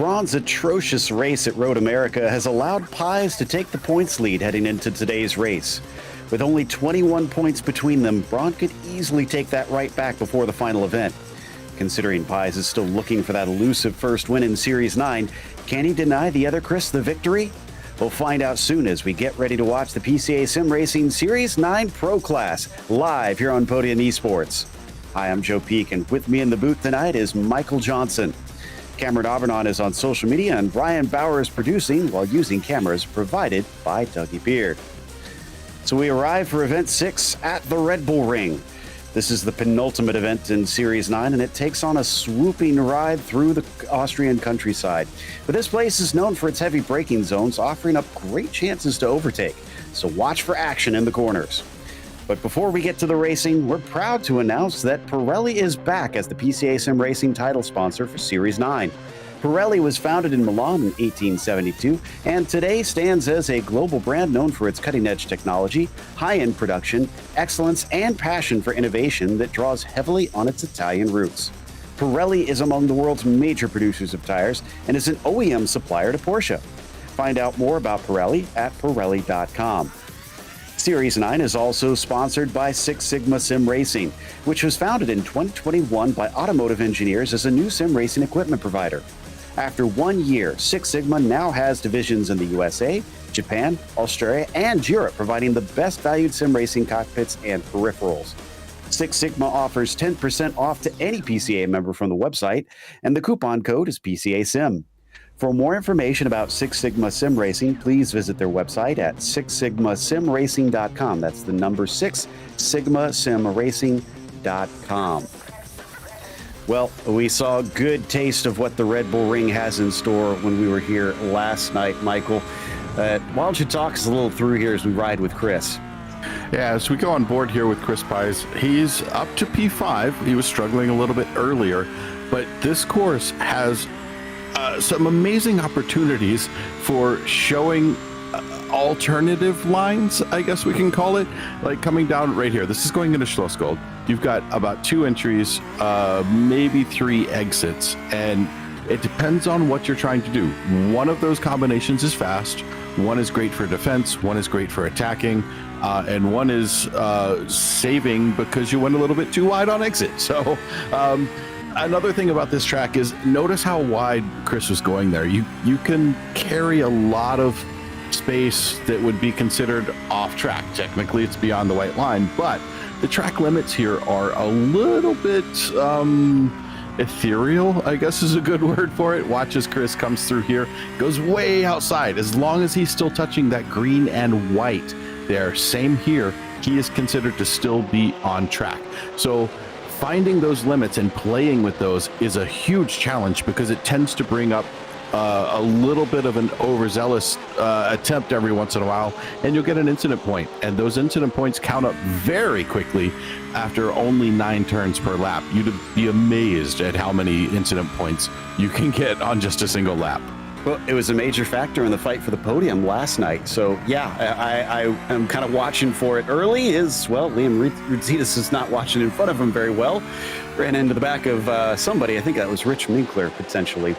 Braun's atrocious race at Road America has allowed Pies to take the points lead heading into today's race. With only 21 points between them, Braun could easily take that right back before the final event. Considering Pies is still looking for that elusive first win in Series 9, can he deny the other Chris the victory? We'll find out soon as we get ready to watch the PCA Sim Racing Series 9 Pro Class live here on Podium Esports. Hi, I'm Joe Peak, and with me in the booth tonight is Michael Johnson. Cameron Aubernon is on social media, and Brian Bauer is producing while using cameras provided by Dougie Beard. So we arrive for Event 6 at the Red Bull Ring. This is the penultimate event in Series 9, and it takes on a swooping ride through the Austrian countryside. But this place is known for its heavy braking zones, offering up great chances to overtake. So watch for action in the corners. But before we get to the racing, we're proud to announce that Pirelli is back as the PCA Sim Racing title sponsor for Series 9. Pirelli was founded in Milan in 1872 and today stands as a global brand known for its cutting-edge technology, high-end production, excellence, and passion for innovation that draws heavily on its Italian roots. Pirelli is among the world's major producers of tires and is an OEM supplier to Porsche. Find out more about Pirelli at Pirelli.com. Series 9 is also sponsored by Six Sigma Sim Racing, which was founded in 2021 by automotive engineers as a new sim racing equipment provider. After 1 year, Six Sigma now has divisions in the USA, Japan, Australia, and Europe, providing the best valued sim racing cockpits and peripherals. Six Sigma offers 10% off to any PCA member from the website, and the coupon code is PCA Sim. For more information about Six Sigma Sim Racing, please visit their website at sixsigmasimracing.com. That's the number 6, sigmasimracing.com. Well, we saw a good taste of what the Red Bull Ring has in store when we were here last night, Michael. Why don't you talk us a little through here as we ride with Chris? Yeah, as we go on board here with Chris Pies, he's up to P5. He was struggling a little bit earlier, but this course has some amazing opportunities for showing alternative lines, I guess we can call it, like coming down right here. This is going into Schlossgold. You've got about 2 entries, maybe 3 exits, and it depends on what you're trying to do. One of those combinations is fast, one is great for defense, one is great for attacking, and one is saving because you went a little bit too wide on exit. So another thing about this track is notice how wide Chris was going there. You can carry a lot of space that would be considered off track. Technically it's beyond the white line, but the track limits here are a little bit ethereal, I guess is a good word for it. Watch as Chris comes through here, goes way outside. As long as he's still touching that green and white there, same here, he is considered to still be on track. So finding those limits and playing with those is a huge challenge because it tends to bring up a little bit of an overzealous attempt every once in a while, and you'll get an incident point, and those incident points count up very quickly after only 9 turns per lap. You'd be amazed at how many incident points you can get on just a single lap. Well, it was a major factor in the fight for the podium last night. So, yeah, I am kind of watching for it early. Liam Routsitis is not watching in front of him very well. Ran into the back of somebody. I think that was Rich Minkler, potentially.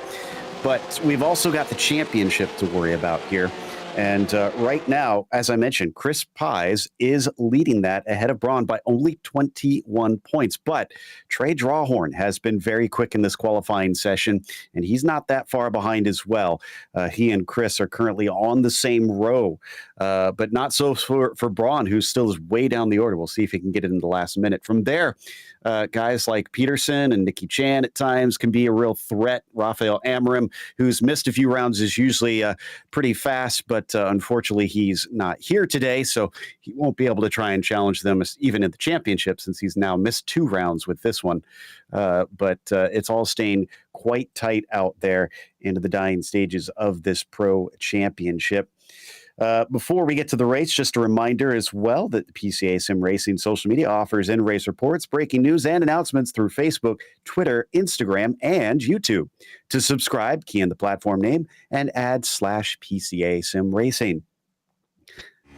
But we've also got the championship to worry about here. And right now, as I mentioned, Chris Pies is leading that ahead of Braun by only 21 points. But Trey Drawhorn has been very quick in this qualifying session, and he's not that far behind as well. He and Chris are currently on the same row, but not so for Braun, who still is way down the order. We'll see if he can get it in the last minute. From there, guys like Peterson and Nicky Chan at times can be a real threat. Rafael Amorim, who's missed a few rounds, is usually pretty fast, but unfortunately he's not here today, so he won't be able to try and challenge them even in the championship since he's now missed 2 rounds with this one. But it's all staying quite tight out there into the dying stages of this pro championship. Before we get to the race, just a reminder as well that the PCA Sim Racing social media offers in-race reports, breaking news, and announcements through Facebook, Twitter, Instagram, and YouTube. To subscribe, key in the platform name and add /PCA Sim Racing.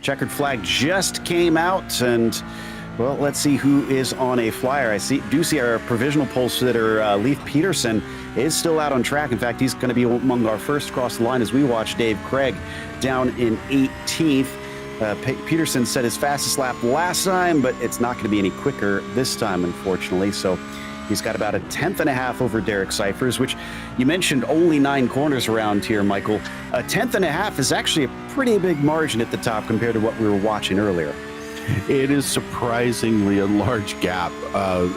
Checkered flag just came out, and well, let's see who is on a flyer. I do see our provisional pole sitter, Leif Peterson, is still out on track. In fact, he's going to be among our first across the line as we watch Dave Craig down in 18th. Peterson set his fastest lap last time, but it's not going to be any quicker this time, unfortunately. So he's got about a 10.5 over Derek Cyphers, which you mentioned only 9 corners around here, Michael. A 10.5 is actually a pretty big margin at the top compared to what we were watching earlier. It is surprisingly a large gap.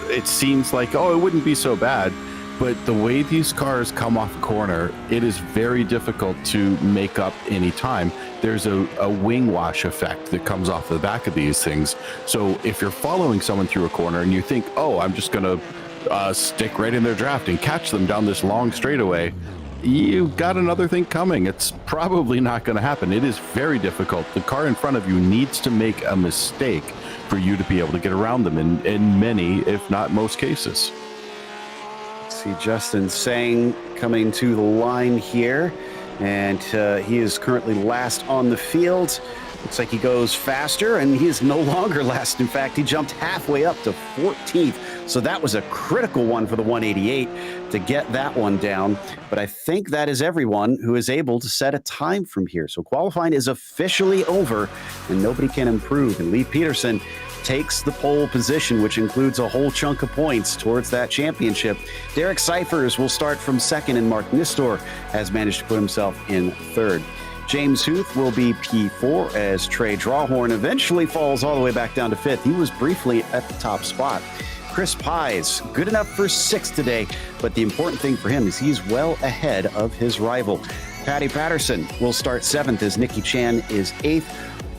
It seems like, oh, it wouldn't be so bad. But the way these cars come off a corner, it is very difficult to make up any time. There's a wing wash effect that comes off the back of these things. So if you're following someone through a corner and you think, oh, I'm just going to stick right in their draft and catch them down this long straightaway, you've got another thing coming. It's probably not going to happen. It is very difficult. The car in front of you needs to make a mistake for you to be able to get around them in many, if not most cases. See Justin Sang coming to the line here, and he is currently last on the field. Looks like he goes faster, and he is no longer last. In fact, he jumped halfway up to 14th. So that was a critical one for the 188 to get that one down. But I think that is everyone who is able to set a time from here. So qualifying is officially over, and nobody can improve. And Lee Peterson takes the pole position, which includes a whole chunk of points towards that championship. Derek Cyphers will start from second, and Mark Nistor has managed to put himself in third. James Huth will be P4 as Trey Drawhorn eventually falls all the way back down to fifth. He was briefly at the top spot. Chris Pies, good enough for sixth today, but the important thing for him is he's well ahead of his rival. Patty Patterson will start seventh as Nikki Chan is eighth.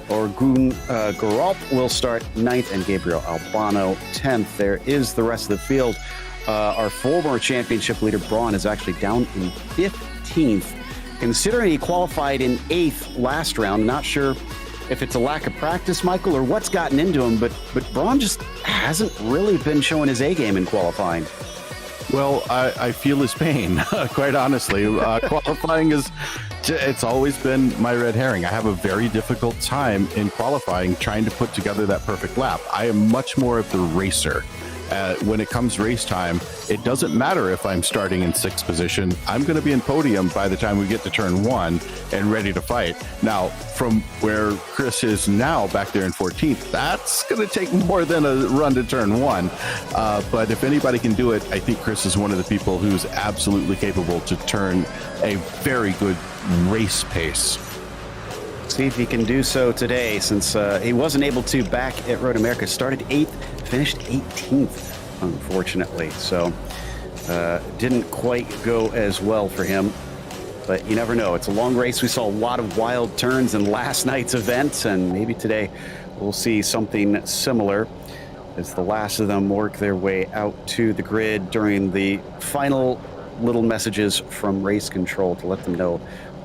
Orgun Garalp will start ninth, and Gabriel Albano 10th. There is the rest of the field. Our former championship leader, Braun, is actually down in 15th. Considering he qualified in 8th last round, not sure if it's a lack of practice, Michael, or what's gotten into him, but Braun just hasn't really been showing his A game in qualifying. Well, I feel his pain, quite honestly. Qualifying it's always been my red herring. I have a very difficult time in qualifying trying to put together that perfect lap. I am much more of the racer. When it comes race time, it doesn't matter if I'm starting in 6th position. I'm going to be in podium by the time we get to turn 1 and ready to fight. Now, from where Chris is now back there in 14th, that's going to take more than a run to turn 1. But if anybody can do it, I think Chris is one of the people who's absolutely capable to turn a very good race pace. See if he can do so today, since he wasn't able to back at Road America. Started 8th, finished 18th, unfortunately. So didn't quite go as well for him. But you never know. It's a long race. We saw a lot of wild turns in last night's event, and maybe today we'll see something similar as the last of them work their way out to the grid during the final little messages from race control to let them know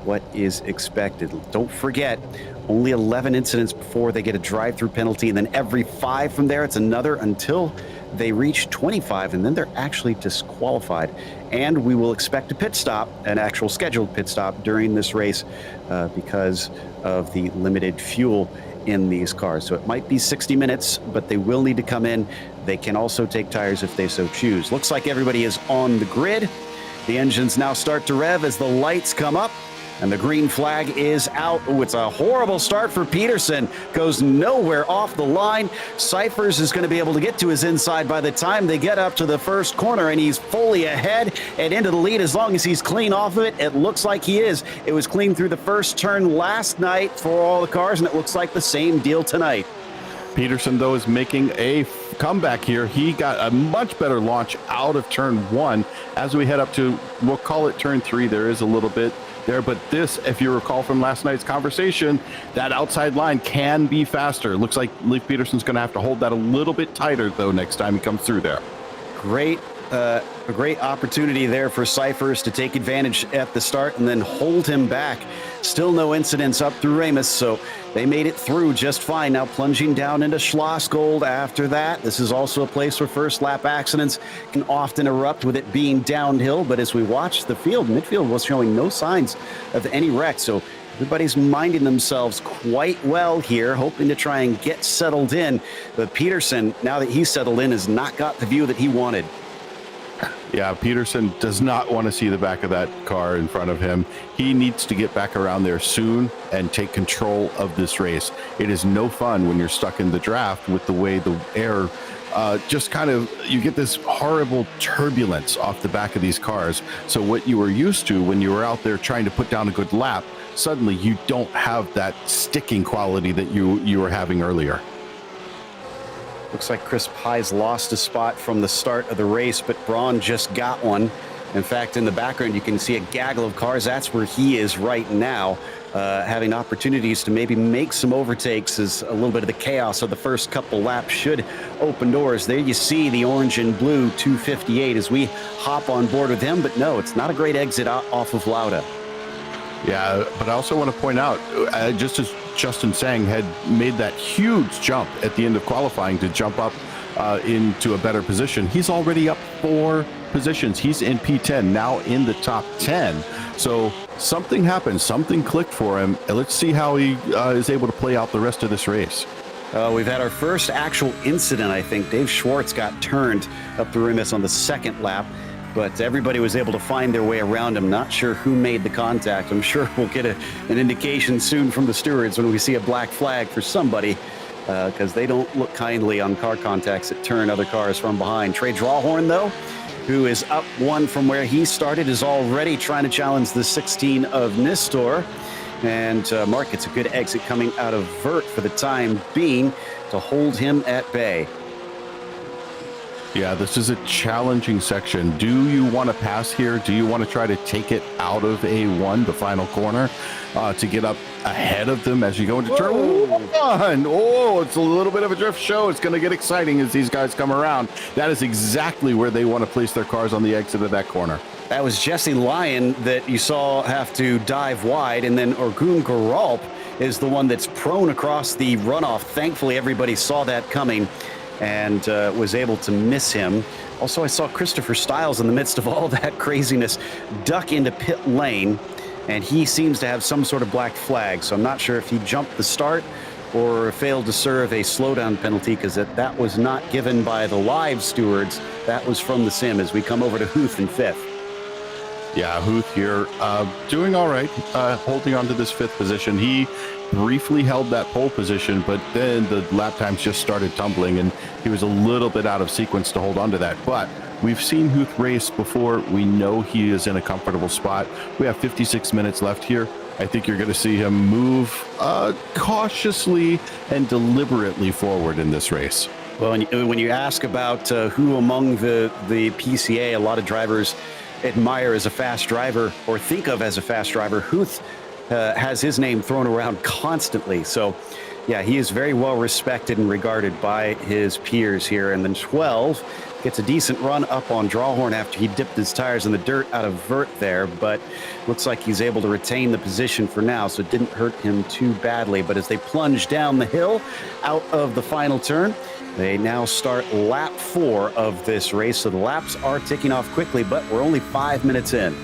what is expected. Don't forget, only 11 incidents before they get a drive-through penalty, and then every 5 from there, it's another until they reach 25, and then they're actually disqualified. And we will expect a pit stop, an actual scheduled pit stop during this race because of the limited fuel in these cars. So it might be 60 minutes, but they will need to come in. They can also take tires if they so choose. Looks like everybody is on the grid. The engines now start to rev as the lights come up. And the green flag is out. Oh, it's a horrible start for Peterson. Goes nowhere off the line. Cyphers is going to be able to get to his inside by the time they get up to the first corner, and he's fully ahead and into the lead as long as he's clean off of it. It looks like he is. It was clean through the first turn last night for all the cars, and it looks like the same deal tonight. Peterson, though, is making a comeback here. He got a much better launch out of turn 1 as we head up to, we'll call it turn 3. There is a little bit there, but this, if you recall from last night's conversation, that outside line can be faster. Looks like Leif Peterson's going to have to hold that a little bit tighter, though, next time he comes through there. A great opportunity there for Cyphers to take advantage at the start and then hold him back. Still no incidents up through Ramus, so they made it through just fine. Now plunging down into Schlossgold after that. This is also a place where first lap accidents can often erupt with it being downhill, but as we watch the field, midfield was showing no signs of any wreck, so everybody's minding themselves quite well here, hoping to try and get settled in. But Peterson, now that he's settled in, has not got the view that he wanted. Yeah, Peterson does not want to see the back of that car in front of him. He needs to get back around there soon and take control of this race. It is no fun when you're stuck in the draft with the way the air just kind of, you get this horrible turbulence off the back of these cars. So what you were used to when you were out there trying to put down a good lap, suddenly you don't have that sticking quality that you were having earlier. Looks like Chris Pye's lost a spot from the start of the race, but Braun just got one. In fact, in the background, you can see a gaggle of cars. That's where he is right now, having opportunities to maybe make some overtakes as a little bit of the chaos of the first couple laps should open doors. There you see the orange and blue 258 as we hop on board with him. But no, it's not a great exit off of Lauda. Yeah, but I also want to point out, just as Justin Sang had made that huge jump at the end of qualifying to jump up into a better position, he's already up 4 positions. He's in P10, now in the top 10. So something happened, something clicked for him. And let's see how he is able to play out the rest of this race. We've had our first actual incident, I think. Dave Schwartz got turned up the rim on the second lap, but everybody was able to find their way around him. Not sure who made the contact. I'm sure we'll get an indication soon from the stewards when we see a black flag for somebody, because they don't look kindly on car contacts that turn other cars from behind. Trey Drawhorn, though, who is up 1 from where he started, is already trying to challenge the 16 of Nistor. And Mark gets a good exit coming out of Vert for the time being to hold him at bay. Yeah, this is a challenging section. Do you want to pass here? Do you want to try to take it out of A1, the final corner, to get up ahead of them as you go into turn 1? Oh, it's a little bit of a drift show. It's going to get exciting as these guys come around. That is exactly where they want to place their cars on the exit of that corner. That was Jesse Lyon that you saw have to dive wide, and then Orgun Garalp is the one that's prone across the runoff. Thankfully, everybody saw that coming and was able to miss him. Also, I saw Christopher Stiles in the midst of all that craziness duck into pit lane, and he seems to have some sort of black flag. So I'm not sure if he jumped the start or failed to serve a slowdown penalty, because that was not given by the live stewards. That was from the sim as we come over to Huth in 5th. Yeah, Huth here doing all right, holding on to this 5th position. He briefly held that pole position, but then the lap times just started tumbling, and he was a little bit out of sequence to hold on to that. But we've seen Huth race before. We know he is in a comfortable spot. We have 56 minutes left here. I think you're going to see him move cautiously and deliberately forward in this race. Well, when you ask about who among the PCA, a lot of drivers admire as a fast driver or think of as a fast driver, Huth has his name thrown around constantly. So, yeah, he is very well respected and regarded by his peers here. And then 12 gets a decent run up on Drawhorn after he dipped his tires in the dirt out of Vert there, but looks like he's able to retain the position for now, so it didn't hurt him too badly. But as they plunge down the hill out of the final turn, they now start lap 4 of this race. So the laps are ticking off quickly, but we're only 5 minutes in.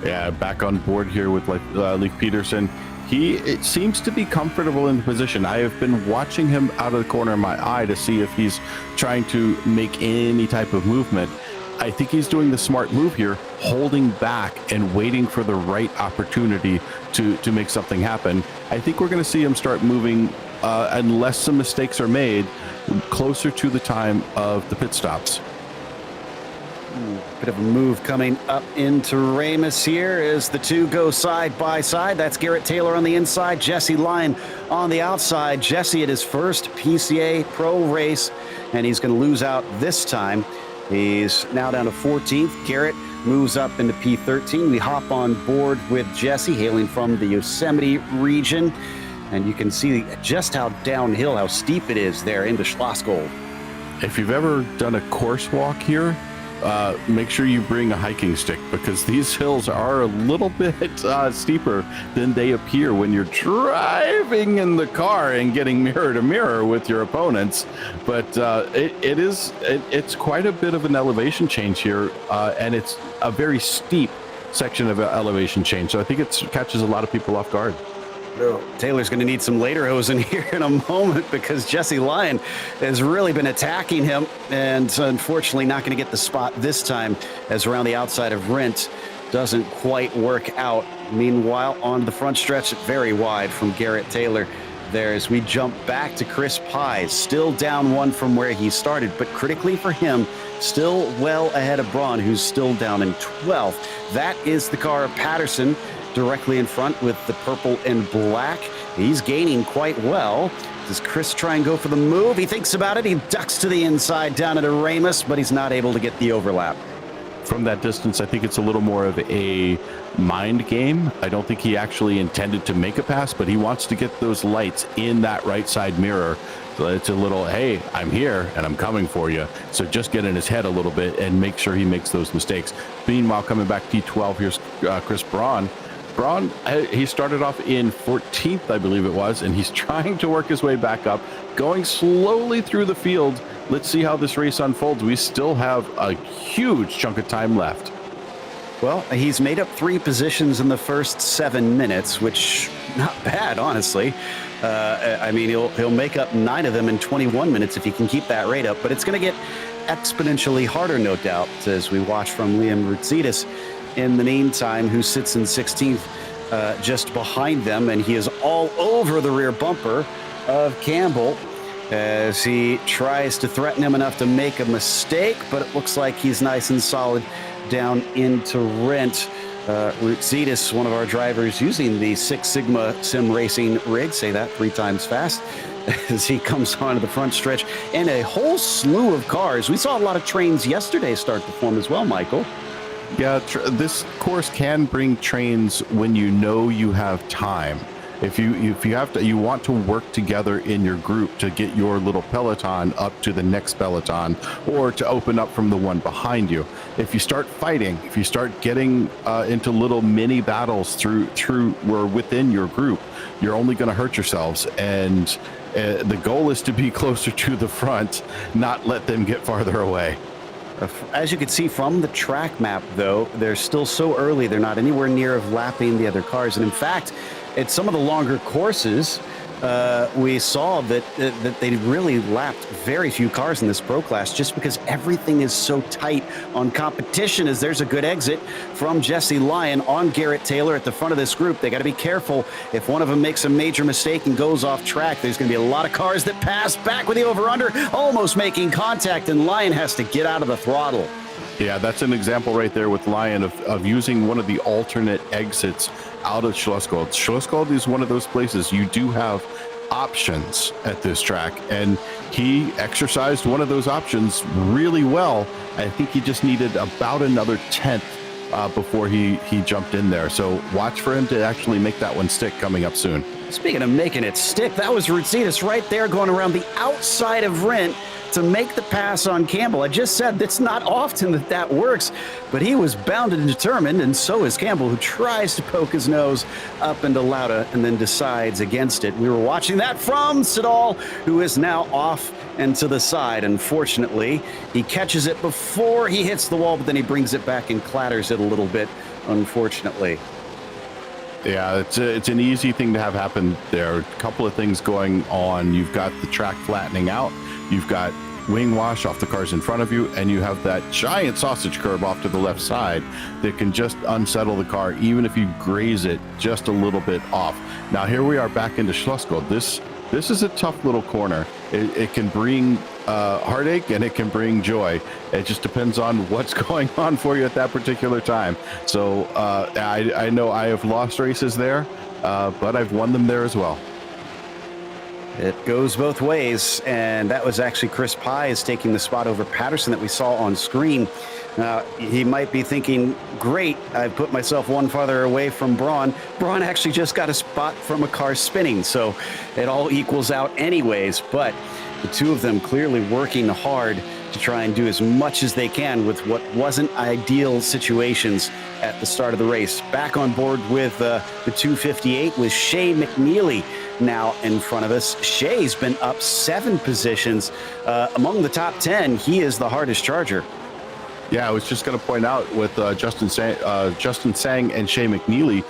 Yeah, back on board here with Leif Peterson. It seems to be comfortable in the position. I have been watching him out of the corner of my eye to see if he's trying to make any type of movement. I think he's doing the smart move here, holding back and waiting for the right opportunity to make something happen. I think we're going to see him start moving, unless some mistakes are made, closer to the time of the pit stops. Bit of a move coming up into Ramus here as the two go side by side. That's Garrett Taylor on the inside, Jesse Lyon on the outside. Jesse at his first PCA Pro race, and he's going to lose out this time. He's now down to 14th. Garrett moves up into P13. We hop on board with Jesse, hailing from the Yosemite region. And you can see just how downhill, how steep it is there into Schlossgold. If you've ever done a course walk here, make sure you bring a hiking stick, because these hills are a little bit steeper than they appear when you're driving in the car and getting mirror to mirror with your opponents. But it's quite a bit of an elevation change here, and it's a very steep section of elevation change. So I think it catches a lot of people off guard. Taylor's going to need some lederhosen here in a moment, because Jesse Lyon has really been attacking him and unfortunately not going to get the spot this time, as around the outside of Rent doesn't quite work out. Meanwhile, on the front stretch, very wide from Garrett Taylor. There as we jump back to Chris Pye, still down one from where he started, but critically for him, still well ahead of Braun, who's still down in 12th. That is the car of Patterson directly in front with the purple and black. He's gaining quite well. Does Chris try and go for the move? He thinks about it. He ducks to the inside down into Ramus, but he's not able to get the overlap. From that distance, I think it's a little more of a mind game. I don't think he actually intended to make a pass, but he wants to get those lights in that right side mirror. So it's a little, hey, I'm here and I'm coming for you. So just get in his head a little bit and make sure he makes those mistakes. Meanwhile, coming back P12, here's Chris Braun. Braun, he started off in 14th, I believe it was, and he's trying to work his way back up, going slowly through the field. Let's see how this race unfolds. We still have a huge chunk of time left. Well, he's made up 3 positions in the first 7 minutes, which not bad, honestly. I mean, he'll make up 9 of them in 21 minutes if he can keep that rate up, but it's going to get exponentially harder, no doubt, as we watch from Liam Routzidis in the meantime, who sits in 16th just behind them, and he is all over the rear bumper of Campbell as he tries to threaten him enough to make a mistake, but it looks like he's nice and solid down into Rent. Routzidis, one of our drivers using the Six Sigma sim racing rig, say that 3 times fast, as he comes onto the front stretch, and a whole slew of cars. We saw a lot of trains yesterday start to form as well, Michael. Yeah, this course can bring trains when you know you have time. If you want to work together in your group to get your little peloton up to the next peloton, or to open up from the one behind you. If you start fighting, if you start getting into little mini battles through or within your group, you're only going to hurt yourselves. And the goal is to be closer to the front, not let them get farther away. As you can see from the track map, though, they're still so early. They're not anywhere near of lapping the other cars. And in fact, at some of the longer courses, we saw that they really lapped very few cars in this pro class, just because everything is so tight on competition. As there's a good exit from Jesse Lyon on Garrett Taylor at the front of this group. They got to be careful. If one of them makes a major mistake and goes off track, there's going to be a lot of cars that pass back with the over-under, almost making contact, and Lyon has to get out of the throttle. Yeah, that's an example right there with Lyon of using one of the alternate exits out of Schlossgold. Schlossgold is one of those places you do have options at this track, and he exercised one of those options really well. I think he just needed about another 10th before he jumped in there. So watch for him to actually make that one stick coming up soon. Speaking of making it stick, that was Routzidis right there going around the outside of Rent to make the pass on Campbell. I just said that's not often that works, but he was bound and determined, and so is Campbell, who tries to poke his nose up into Lauda and then decides against it. We were watching that from Siddall, who is now off and to the side. Unfortunately, he catches it before he hits the wall, but then he brings it back and clatters it a little bit, unfortunately. Yeah, it's an easy thing to have happen there. A couple of things going on. You've got the track flattening out. You've got wing wash off the cars in front of you, and you have that giant sausage curb off to the left side that can just unsettle the car, even if you graze it just a little bit off. Now here we are back into Schlossgold. This is a tough little corner. It can bring heartache and it can bring joy. It just depends on what's going on for you at that particular time. So I know I have lost races there, but I've won them there as well. It goes both ways, and that was actually Chris Pye is taking the spot over Patterson that we saw on screen. He might be thinking, great, I've put myself one farther away from Braun. Braun actually just got a spot from a car spinning, so it all equals out anyways. But the two of them clearly working hard to try and do as much as they can with what wasn't ideal situations at the start of the race. Back on board with the 258 with Shea McNeely now in front of us. Shea's been up 7 positions among the top 10. He is the hardest charger. Yeah, I was just going to point out with Justin Sang and Shea McNeely,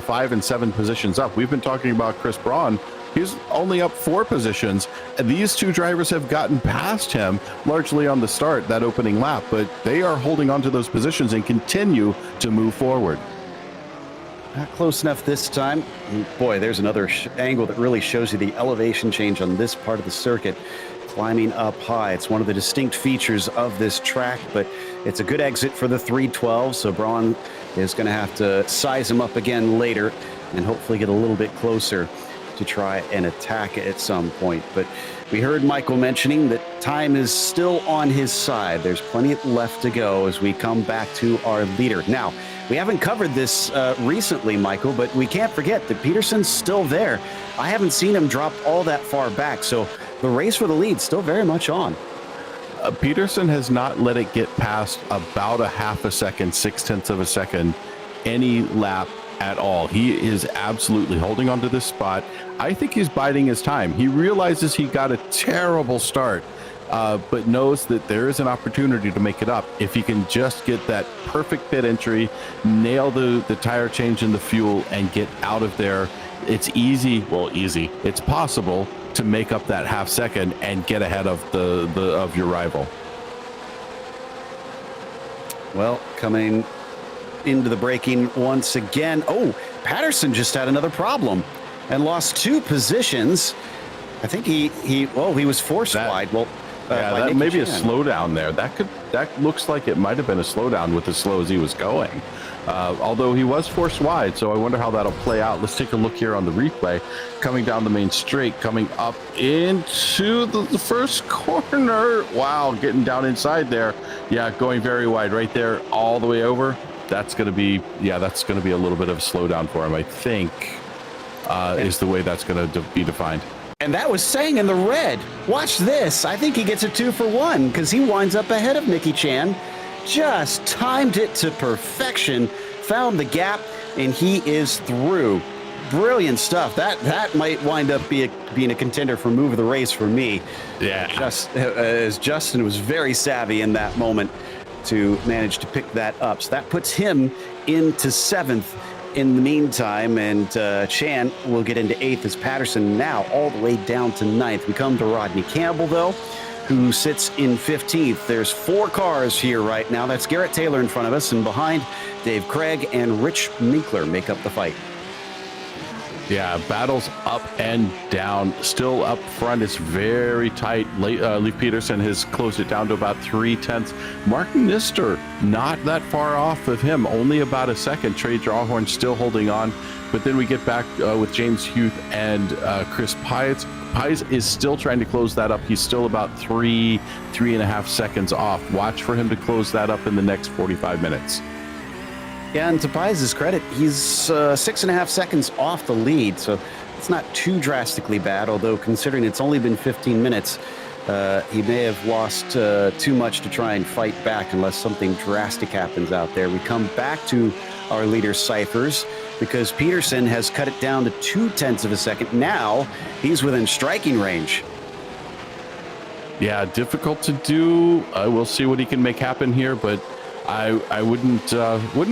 5 and 7 positions up. We've been talking about Chris Braun. He's only up 4 positions. And these two drivers have gotten past him largely on the start, that opening lap, but they are holding on to those positions and continue to move forward. Not close enough this time. Boy, there's another angle that really shows you the elevation change on this part of the circuit. Climbing up high. It's one of the distinct features of this track, but it's a good exit for the 312, so Braun is going to have to size him up again later and hopefully get a little bit closer to try and attack at some point. But we heard Michael mentioning that time is still on his side. There's plenty left to go as we come back to our leader. Now, we haven't covered this recently, Michael, but we can't forget that Peterson's still there. I haven't seen him drop all that far back, so the race for the lead still very much on. Peterson has not let it get past about a half a second, 0.6 of a second, any lap at all. He is absolutely holding on to this spot. I think he's biding his time. He realizes he got a terrible start, but knows that there is an opportunity to make it up. If he can just get that perfect pit entry, nail the tire change in the fuel, and get out of there, it's easy. Well, easy. It's possible to make up that half second and get ahead of of your rival. Well, coming into the braking once again. Oh, Patterson just had another problem and lost 2 positions. I think he was forced wide. Well, yeah, that may be a slowdown there. That looks like it might have been a slowdown with as slow as he was going. Although he was forced wide, so I wonder how that'll play out. Let's take a look here on the replay. Coming down the main straight, coming up into the first corner. Wow, getting down inside there. Yeah, going very wide right there, all the way over. That's going to be a little bit of a slowdown for him, I think, is the way that's going to be defined. And that was saying in the red. Watch this. I think he gets a 2 for 1 because he winds up ahead of Nicky Chan. Just timed it to perfection, found the gap, and he is through. Brilliant stuff. That might wind up being a contender for move of the race for me. Yeah. As Justin was very savvy in that moment to manage to pick that up. So that puts him into 7th in the meantime, and Chan will get into 8th as Patterson now all the way down to 9th. We come to Rodney Campbell, though, who sits in 15th. There's 4 cars here right now. That's Garrett Taylor in front of us, and behind, Dave Craig and Rich Minkler make up the fight. Yeah, battles up and down. Still up front, it's very tight. Leif Peterson has closed it down to about 0.3. Mark Nister, not that far off of him, only about a second. Trey Drawhorn still holding on. But then we get back with James Huth and Chris Pies. Pies is still trying to close that up. He's still about 3.5 seconds off. Watch for him to close that up in the next 45 minutes. Yeah, and to Pies' credit, he's 6.5 seconds off the lead, so it's not too drastically bad, although considering it's only been 15 minutes, he may have lost too much to try and fight back unless something drastic happens out there. We come back to our leader ciphers because Peterson has cut it down to 0.2 of a second. Now he's within striking range. Yeah, difficult to do. We'll see what he can make happen here, but I wouldn't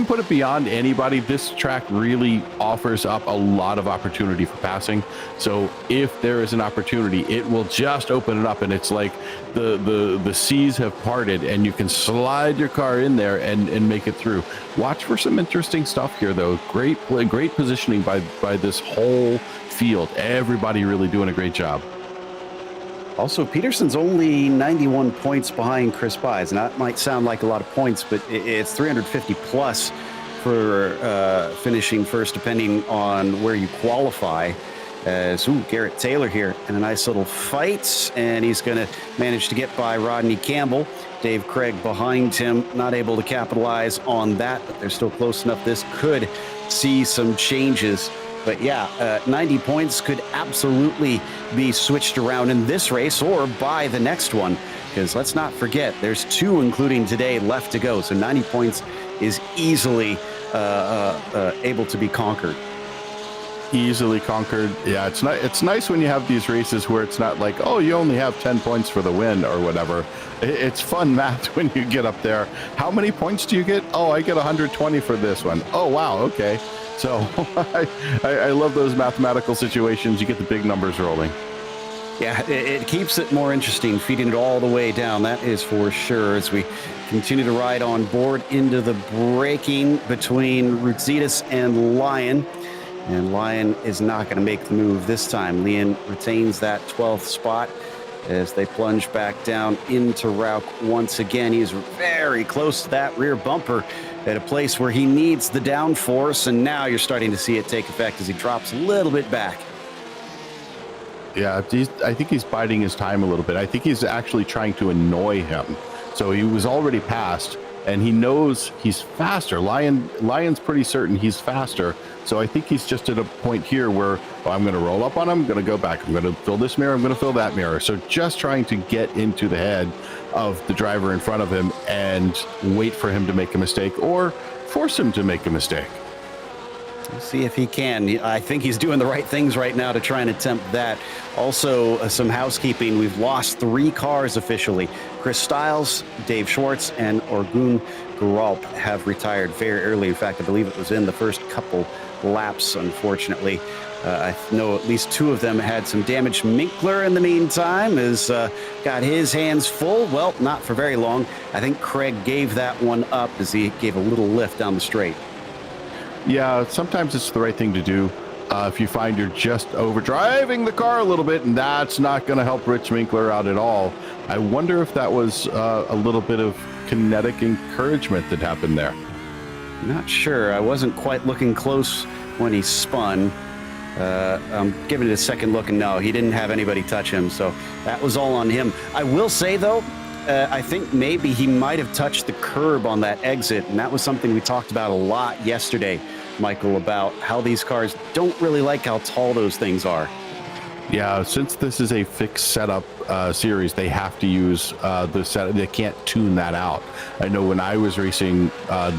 put it beyond anybody. This track really offers up a lot of opportunity for passing. So if there is an opportunity, it will just open it up, and it's like the seas have parted, and you can slide your car in there and make it through. Watch for some interesting stuff here, though. Great positioning by this whole field. Everybody really doing a great job. Also, Peterson's only 91 points behind Chris Pies, and that might sound like a lot of points, but it's 350 plus for finishing first, depending on where you qualify. Garrett Taylor here in a nice little fight, and he's going to manage to get by Rodney Campbell. Dave Craig behind him, not able to capitalize on that, but they're still close enough. This could see some changes. But yeah, 90 points could absolutely be switched around in this race or by the next one. Because let's not forget, there's 2, including today, left to go. So 90 points is easily able to be conquered. easily conquered. Yeah, it's not. It's nice when you have these races where it's not like, oh, you only have 10 points for the win or whatever. It's fun math when you get up there. How many points do you get? Oh, I get 120 for this one. Oh, wow. Okay. So I love those mathematical situations. You get the big numbers rolling. Yeah, it keeps it more interesting, feeding it all the way down. That is for sure. As we continue to ride on board into the braking between Rootsitas and Lion. And Lion is not going to make the move this time. Liam retains that 12th spot as they plunge back down into Rauk once again. He is very close to that rear bumper at a place where he needs the downforce. And now you're starting to see it take effect as he drops a little bit back. Yeah, I think he's biding his time a little bit. I think he's actually trying to annoy him. So he was already passed, and he knows he's faster. Lion's pretty certain he's faster. So I think he's just at a point here where, oh, I'm going to roll up on him, I'm going to go back, I'm going to fill this mirror, I'm going to fill that mirror. So just trying to get into the head of the driver in front of him and wait for him to make a mistake or force him to make a mistake. We'll see if he can. I think he's doing the right things right now to try and attempt that. Also, some housekeeping. We've lost 3 cars officially. Chris Stiles, Dave Schwartz, and Orgun Guralp have retired very early. In fact, I believe it was in the first couple laps, unfortunately. I know at least 2 of them had some damage. Minkler, in the meantime, has got his hands full. Well, not for very long. I think Craig gave that one up as he gave a little lift down the straight. Yeah, sometimes it's the right thing to do. If you find you're just overdriving the car a little bit, and that's not going to help Rich Winkler out at all. I wonder if that was a little bit of kinetic encouragement that happened there. Not sure. I wasn't quite looking close when he spun. I'm giving it a second look, and no, he didn't have anybody touch him, so that was all on him. I will say, though, I think maybe he might have touched the curb on that exit, and that was something we talked about a lot yesterday, Michael, about how these cars don't really like how tall those things are. Yeah, since this is a fixed setup series, they have to use the setup. They can't tune that out. I know when I was racing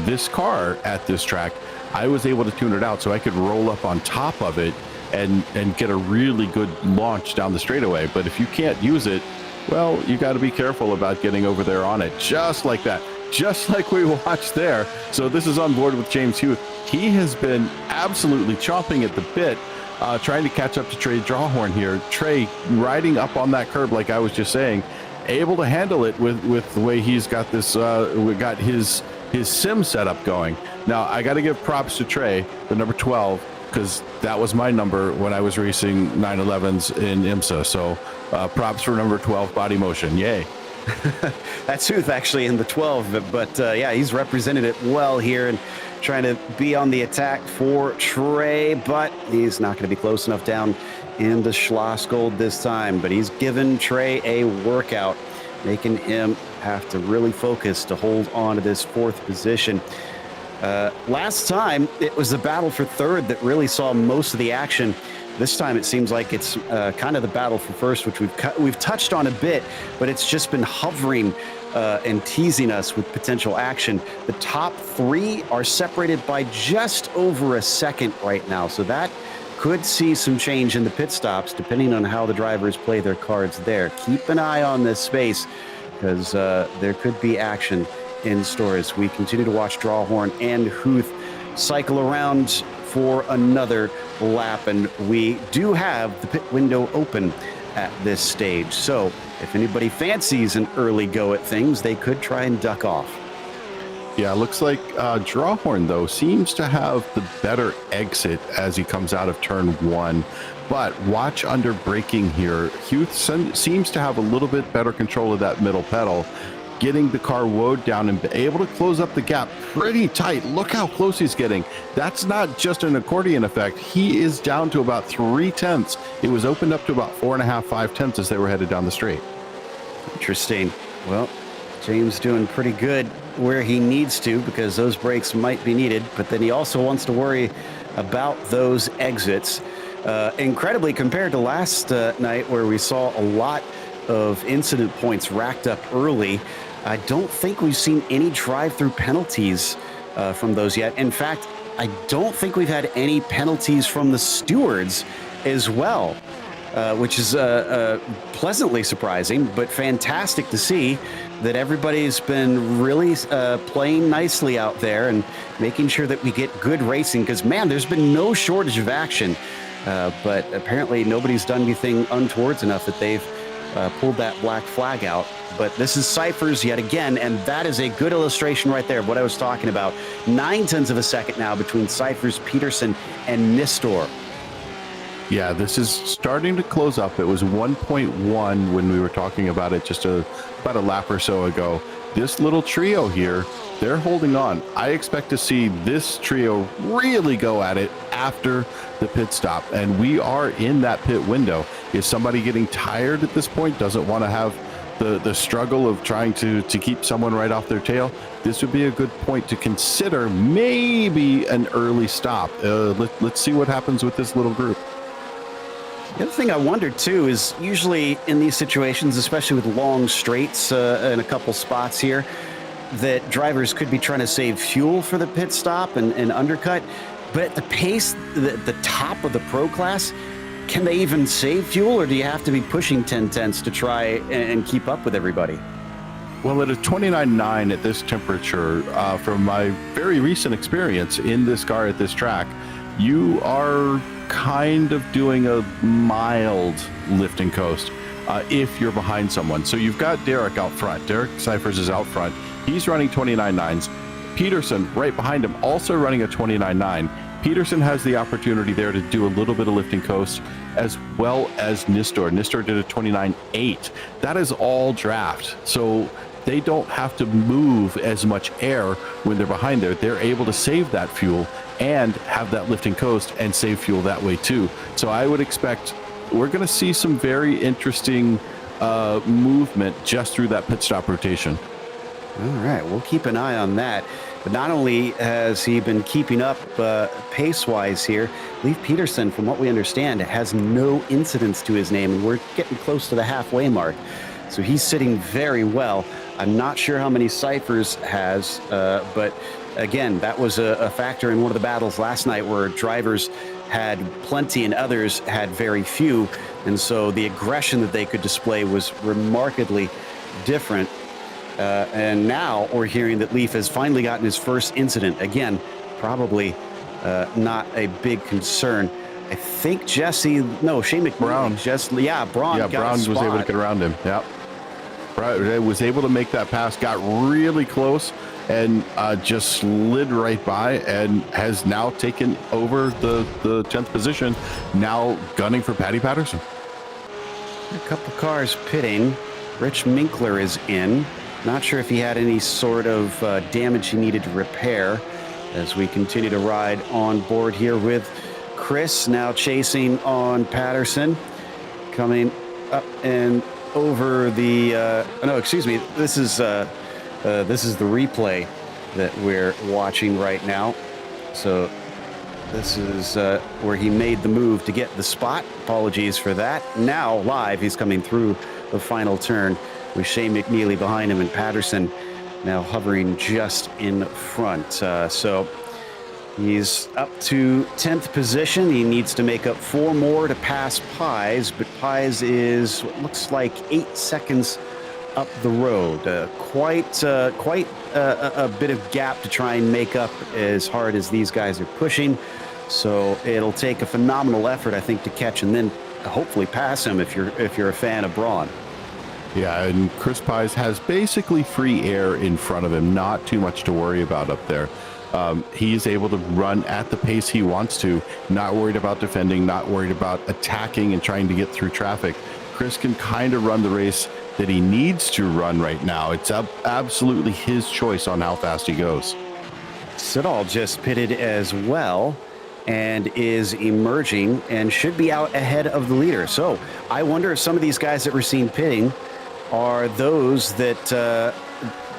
this car at this track, I was able to tune it out so I could roll up on top of it and get a really good launch down the straightaway. But if you can't use it, well, you got to be careful about getting over there on it, just like that, just like we watched there. So this is on board with James Huth. He has been absolutely chomping at the bit, trying to catch up to Trey Drawhorn here. Trey riding up on that curb, like I was just saying, able to handle it with the way he's got this, we got his sim setup going. Now, I got to give props to Trey, the number 12, because that was my number when I was racing 911s in IMSA. So props for number 12, Body Motion. Yay. That's Huth actually in the 12, but yeah, he's represented it well here and trying to be on the attack for Trey, but he's not going to be close enough down in the Schloss Gold this time. But he's given Trey a workout, making him have to really focus to hold on to this 4th position. Last time, it was the battle for 3rd that really saw most of the action. This time, it seems like it's kind of the battle for 1st, which we've touched on a bit, but it's just been hovering and teasing us with potential action. The top 3 are separated by just over a second right now, so that could see some change in the pit stops depending on how the drivers play their cards there. Keep an eye on this space because there could be action in store as we continue to watch Drawhorn and Huth cycle around for another lap, and we do have the pit window open at this stage. So if anybody fancies an early go at things, they could try and duck off. Yeah, looks like Drawhorn, though, seems to have the better exit as he comes out of turn 1. But watch under braking here. Huth seems to have a little bit better control of that middle pedal, getting the car woed down and able to close up the gap pretty tight. Look how close he's getting. That's not just an accordion effect. He is down to about 3/10. It was opened up to about 4.5, 5/10 as they were headed down the straight. Interesting. Well, James doing pretty good where he needs to because those brakes might be needed, but then he also wants to worry about those exits. Incredibly, compared to last night where we saw a lot of incident points racked up early, I don't think we've seen any drive-through penalties from those yet. In fact, I don't think we've had any penalties from the stewards as well, which is pleasantly surprising, but fantastic to see that everybody's been really playing nicely out there and making sure that we get good racing, because, man, there's been no shortage of action, but apparently nobody's done anything untoward enough that they've pulled that black flag out. But this is Cyphers yet again, and that is a good illustration right there of what I was talking about. 0.9 of a second now between Cyphers, Peterson, and Nistor. Yeah, this is starting to close up. It was 1.1 when we were talking about it just about a lap or so ago. This little trio here, they're holding on. I expect to see this trio really go at it after the pit stop, and we are in that pit window. Is somebody getting tired at this point, doesn't want to have the struggle of trying to keep someone right off their tail? This would be a good point to consider maybe an early stop. Let's see what happens with this little group. The other thing I wondered too is usually in these situations, especially with long straights in a couple spots here, that drivers could be trying to save fuel for the pit stop and undercut. But at the pace, the top of the pro class, can they even save fuel, or do you have to be pushing 10/10 to try and keep up with everybody? Well, at a 29.9 at this temperature, from my very recent experience in this car at this track, you are kind of doing a mild lift and coast if you're behind someone. So you've got Derek out front. Derek Cyphers is out front. He's running 29.9s. Peterson right behind him, also running a 29.9. Peterson has the opportunity there to do a little bit of lift and coast, as well as Nistor. Nistor did a 29.8. That is all draft. So they don't have to move as much air when they're behind there. They're able to save that fuel and have that lift and coast and save fuel that way too. So I would expect we're going to see some very interesting movement just through that pit stop rotation. All right, we'll keep an eye on that. But not only has he been keeping up pace-wise here, Leif Peterson, from what we understand, has no incidents to his name, and we're getting close to the halfway mark. So he's sitting very well. I'm not sure how many Cyphers has, but again, that was a factor in one of the battles last night where drivers had plenty and others had very few. And so the aggression that they could display was remarkably different. And now we're hearing that Leif has finally gotten his first incident. Again, probably not a big concern. I think Shane McBrown. Braun. Yeah, Braun was able to get around him. Yeah. Braun was able to make that pass, got really close, and just slid right by, and has now taken over the 10th position, now gunning for Paddy Patterson. A couple cars pitting. Rich Minkler is in. Not sure if he had any sort of damage he needed to repair, as we continue to ride on board here with Chris, now chasing on Patterson, coming up and over the this is the replay that we're watching right now. So this is where he made the move to get the spot. Apologies for that. Now live, he's coming through the final turn with Shane McNeely behind him and Patterson now hovering just in front. So he's up to 10th position. He needs to make up 4 more to pass Pies, but Pies is what looks like 8 seconds up the road. Quite a bit of gap to try and make up as hard as these guys are pushing. So it'll take a phenomenal effort, I think, to catch and then hopefully pass him if you're a fan of Braun. Yeah, and Chris Pies has basically free air in front of him, not too much to worry about up there. He's able to run at the pace he wants to, not worried about defending, not worried about attacking and trying to get through traffic. Chris can kind of run the race that he needs to run right now. It's absolutely his choice on how fast he goes. Siddall just pitted as well and is emerging and should be out ahead of the leader. So I wonder if some of these guys that we're seeing pitting are those that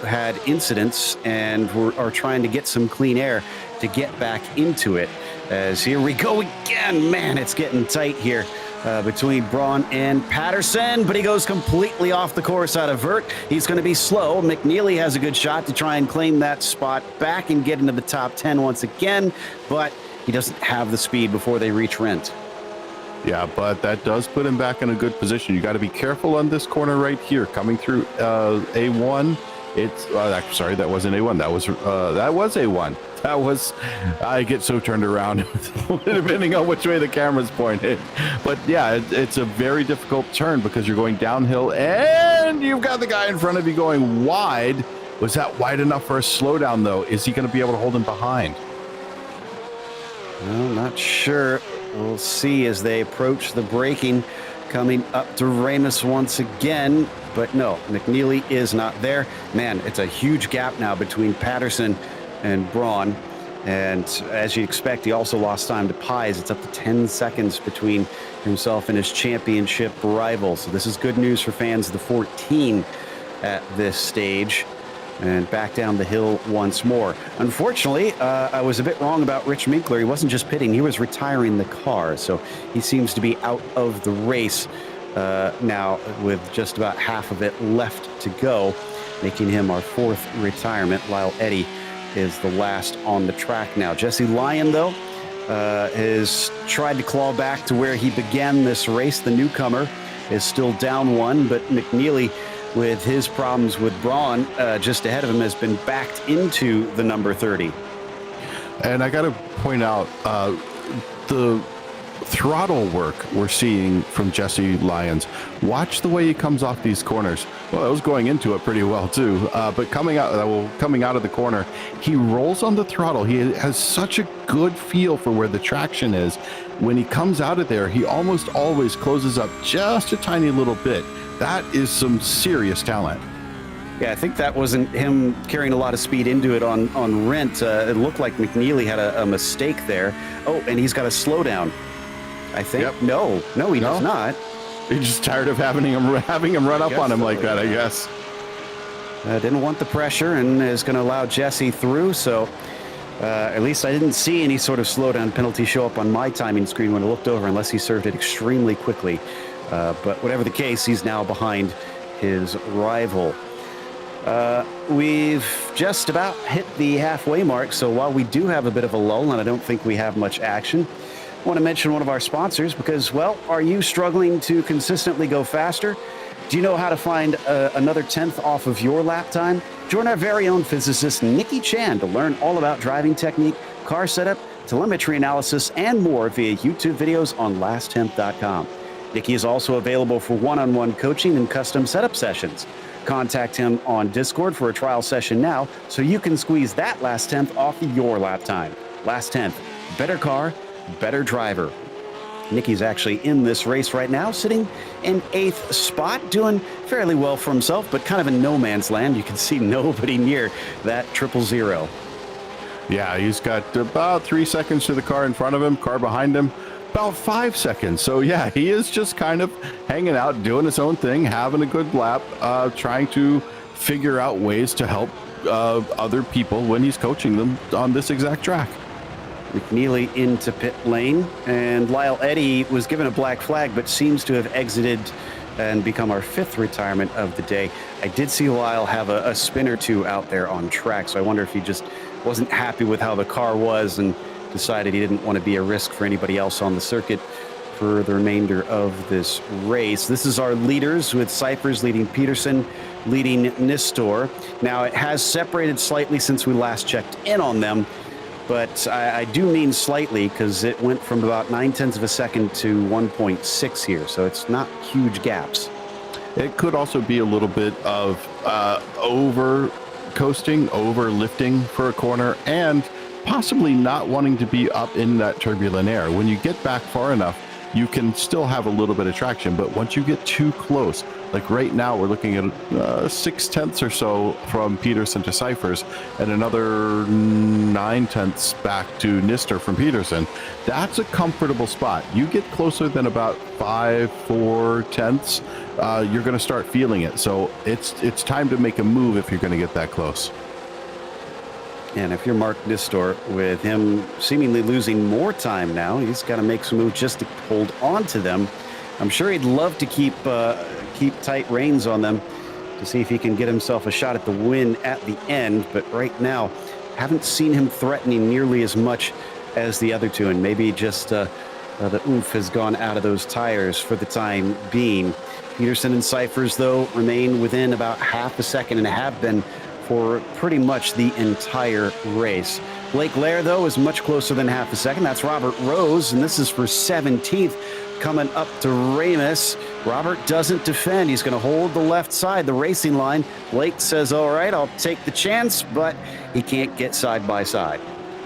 had incidents and are trying to get some clean air to get back into it. As here we go again. Man, it's getting tight here. between Braun and Patterson, but he goes completely off the course out of vert. He's going to be slow. McNeely has a good shot to try and claim that spot back and get into the top 10 once again, but he doesn't have the speed before they reach Rent. Yeah, but that does put him back in a good position. You got to be careful on this corner right here, coming through A1. It's sorry, that wasn't A1. That was A1. That was, I get so turned around depending on which way the camera's pointed. But yeah, it's a very difficult turn because you're going downhill and you've got the guy in front of you going wide. Was that wide enough for a slowdown though? Is he going to be able to hold him behind? Well, not sure. We'll see as they approach the braking, coming up to Ramus once again. But no, McNeely is not there. Man, it's a huge gap now between Patterson and Braun. And as you expect, he also lost time to Pies. It's up to 10 seconds between himself and his championship rival. So this is good news for fans of the 14 at this stage. And back down the hill once more. Unfortunately, I was a bit wrong about Rich Minkler. He wasn't just pitting, he was retiring the car. So he seems to be out of the race now with just about half of it left to go, making him our fourth retirement. Lyle Eddy is the last on the track now. Jesse Lyon, though, has tried to claw back to where he began this race. The newcomer is still down one, but McNeely, with his problems with Braun just ahead of him, has been backed into the number 30. And I got to point out the throttle work we're seeing from Jesse Lyons. Watch the way he comes off these corners. Well, it was going into it pretty well too, but coming out of the corner, he rolls on the throttle. He has such a good feel for where the traction is. When he comes out of there, he almost always closes up just a tiny little bit. That is some serious talent. Yeah, I think that wasn't him carrying a lot of speed into it on Rent. It looked like McNeely had a mistake there. Oh, and he's got a slowdown, I think. Yep. No, he does not. You're just tired of having him run up on him like that, I guess. Didn't want the pressure and is going to allow Jesse through. So at least I didn't see any sort of slowdown penalty show up on my timing screen when I looked over, unless he served it extremely quickly. But whatever the case, he's now behind his rival. We've just about hit the halfway mark, so while we do have a bit of a lull, and I don't think we have much action, I want to mention one of our sponsors because, well, are you struggling to consistently go faster? Do you know how to find another 10th off of your lap time? Join our very own physicist, Nikki Chan, to learn all about driving technique, car setup, telemetry analysis, and more via YouTube videos on lasttenth.com. Nikki is also available for one-on-one coaching and custom setup sessions. Contact him on Discord for a trial session now so you can squeeze that last tenth off your lap time. Last tenth, better car, better driver. Nikki's actually in this race right now, sitting in 8th spot, doing fairly well for himself, but kind of in no man's land. You can see nobody near that 000. Yeah, he's got about 3 seconds to the car in front of him, car behind him. About 5 seconds. So yeah, he is just kind of hanging out, doing his own thing, having a good lap, trying to figure out ways to help other people when he's coaching them on this exact track. McNeely into pit lane, and Lyle Eddy was given a black flag, but seems to have exited and become our 5th retirement of the day. I did see Lyle have a spin or two out there on track, so I wonder if he just wasn't happy with how the car was and decided he didn't want to be a risk for anybody else on the circuit for the remainder of this race. This is our leaders, with Cyphers leading Peterson, leading Nistor. Now, it has separated slightly since we last checked in on them, but I do mean slightly because it went from about 0.9 of a second to 1.6 here, so it's not huge gaps. It could also be a little bit of over coasting, over lifting for a corner, and possibly not wanting to be up in that turbulent air. When you get back far enough, you can still have a little bit of traction, but once you get too close, like right now, we're looking at 6 tenths or so from Peterson to Cyphers, and another 9 tenths back to Nistor from Peterson. That's a comfortable spot. You get closer than about 4 tenths, you're going to start feeling it. So it's time to make a move if you're going to get that close. And if you're Mark Nistor, with him seemingly losing more time now, he's got to make some moves just to hold on to them I'm sure he'd love to keep tight reins on them to see if he can get himself a shot at the win at the end. But right now, haven't seen him threatening nearly as much as the other two, and maybe just the oomph has gone out of those tires for the time being. Peterson and Cyphers, though, remain within about half a second and have been for pretty much the entire race. Blake Lair, though, is much closer than half a second. That's Robert Rose, and this is for 17th. Coming up to Ramus. Robert doesn't defend. He's going to hold the left side, the racing line. Blake says, all right, I'll take the chance, but he can't get side by side.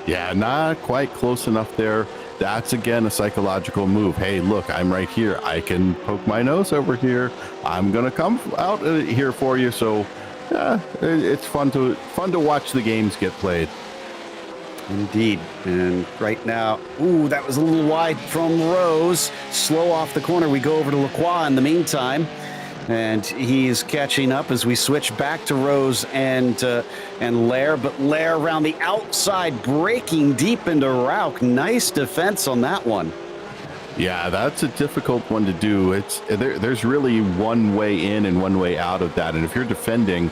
Yeah, not quite close enough there. That's, again, a psychological move. Hey, look, I'm right here. I can poke my nose over here. I'm going to come out here for you. So it's fun to watch the games get played. Indeed. And right now, ooh, that was a little wide from Rose. Slow off the corner. We go over to Lacroix in the meantime. And he's catching up as we switch back to Rose and Lair. But Lair around the outside, breaking deep into Rauch. Nice defense on that one. Yeah, that's a difficult one to do. There's really one way in and one way out of that. And if you're defending,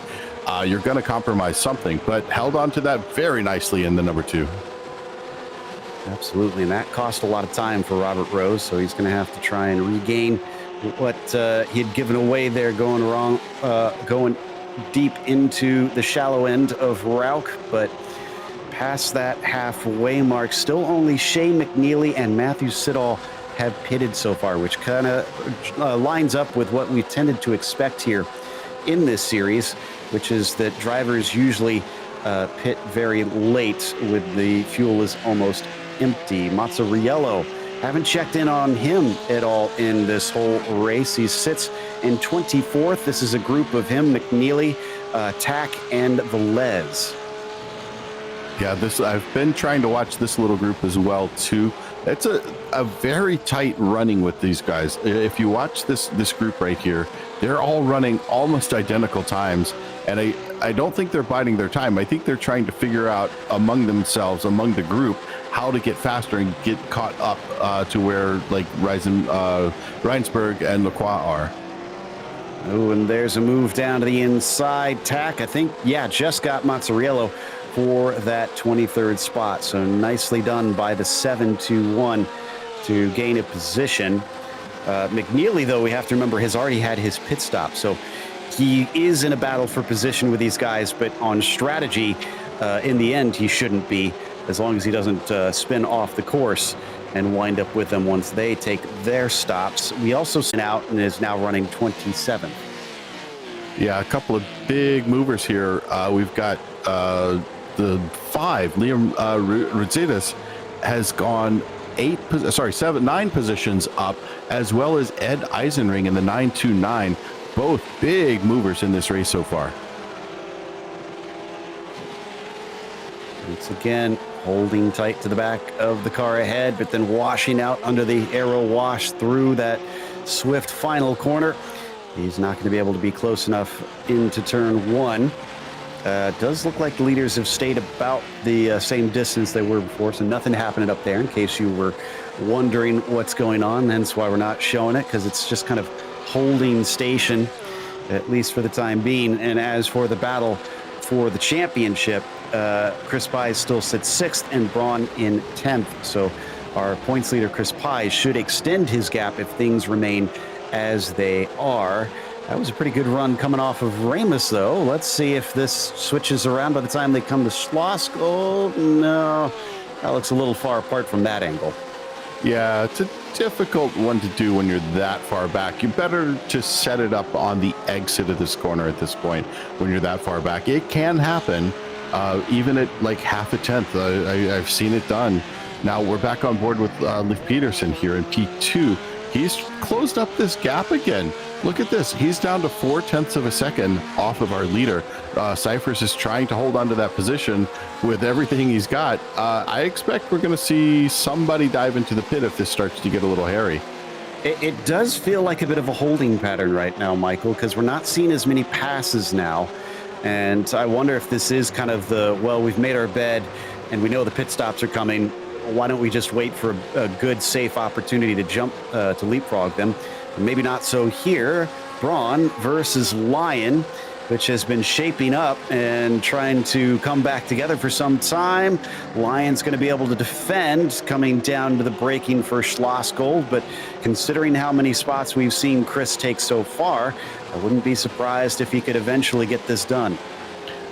you're going to compromise something, but held on to that very nicely in the number 2. Absolutely, and that cost a lot of time for Robert Rose, so he's going to have to try and regain what he had given away there going deep into the shallow end of Rauch, but past that halfway mark, still only Shea McNeely and Matthew Siddall have pitted so far, which kind of lines up with what we tended to expect here in this series, which is that drivers usually pit very late with the fuel is almost empty. Mazzariello, haven't checked in on him at all in this whole race. He sits in 24th. This is a group of him, McNeely, Tack, and Velez. Yeah, I've been trying to watch this little group as well, too. It's a very tight running with these guys. If you watch this group right here, they're all running almost identical times. And I don't think they're biding their time. I think they're trying to figure out among themselves, among the group, how to get faster and get caught up to where like Reinsberg and Lacroix are. Oh, and there's a move down to the inside. Tack, I think, just got Mazzariello for that 23rd spot. So nicely done by the 7-1 to gain a position. McNeely, though, we have to remember, has already had his pit stop. So he is in a battle for position with these guys, but on strategy, in the end, he shouldn't be, as long as he doesn't spin off the course and wind up with them once they take their stops. We also sent out and is now running 27th. Yeah, a couple of big movers here. We've got the 5, Liam Rudzitis has gone 9 positions up, as well as Ed Eisenring in the 929. Both big movers in this race so far. Once again, holding tight to the back of the car ahead, but then washing out under the aero wash through that swift final corner. He's not going to be able to be close enough into turn 1. Does look like the leaders have stayed about the same distance they were before, so nothing happening up there in case you were wondering what's going on. Hence why we're not showing it, because it's just kind of holding station, at least for the time being. And as for the battle for the championship, Chris Pye still sits 6th and Braun in 10th. So our points leader, Chris Pye, should extend his gap if things remain as they are. That was a pretty good run coming off of Ramus, though. Let's see if this switches around by the time they come to Schloss. Oh, no. That looks a little far apart from that angle. Yeah, it's a difficult one to do when you're that far back. You better just set it up on the exit of this corner at this point when you're that far back. It can happen, even at like half a tenth. I've seen it done. Now we're back on board with Leif Peterson here in P2. He's closed up this gap again. Look at this. He's down to 0.4 of a second off of our leader. Cyphers is trying to hold on to that position with everything he's got. I expect we're going to see somebody dive into the pit if this starts to get a little hairy. It does feel like a bit of a holding pattern right now, Michael, because we're not seeing as many passes now. And I wonder if this is kind of we've made our bed and we know the pit stops are coming. why don't we just wait for a good, safe opportunity to jump, to leapfrog them? Maybe not so here. Braun versus Lion, which has been shaping up and trying to come back together for some time. Lion's going to be able to defend coming down to the braking for Schlossgold, but considering how many spots we've seen Chris take so far, I wouldn't be surprised if he could eventually get this done.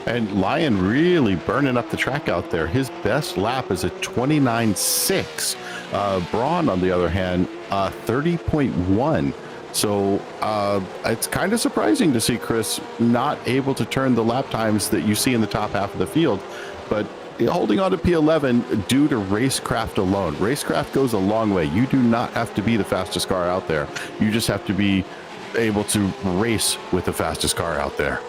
And Lion really burning up the track out there. His best lap is a 29.6. Braun, on the other hand, 30.1. So it's kind of surprising to see Chris not able to turn the lap times that you see in the top half of the field, but holding on to P11 due to racecraft alone. Racecraft goes a long way. You do not have to be the fastest car out there. You just have to be able to race with the fastest car out there.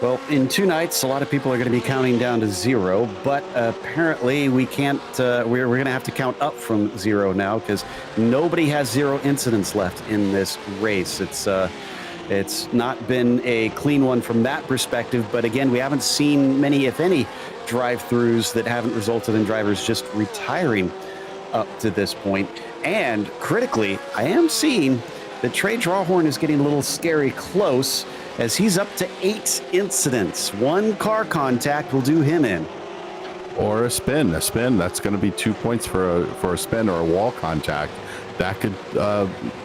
Well, in 2 nights, a lot of people are going to be counting down to 0, but apparently we can't, we're going to have to count up from 0 now because nobody has 0 incidents left in this race. It's not been a clean one from that perspective, but again, we haven't seen many, if any, drive-throughs that haven't resulted in drivers just retiring up to this point. And critically, I am seeing that Trey Drawhorn is getting a little scary close, as he's up to 8 incidents. 1 car contact will do him in. Or a spin. That's going to be 2 points for a spin or a wall contact. That could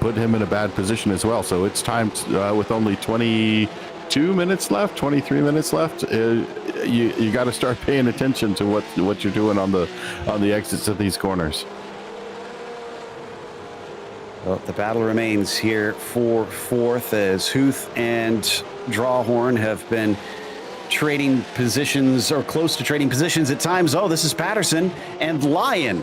put him in a bad position as well. So it's time with only 22 minutes left, 23 minutes left. You got to start paying attention to what you're doing on the exits of these corners. Well, the battle remains here for 4th as Huth and Drawhorn have been trading positions or close to trading positions at times. Oh, this is Patterson and Lion.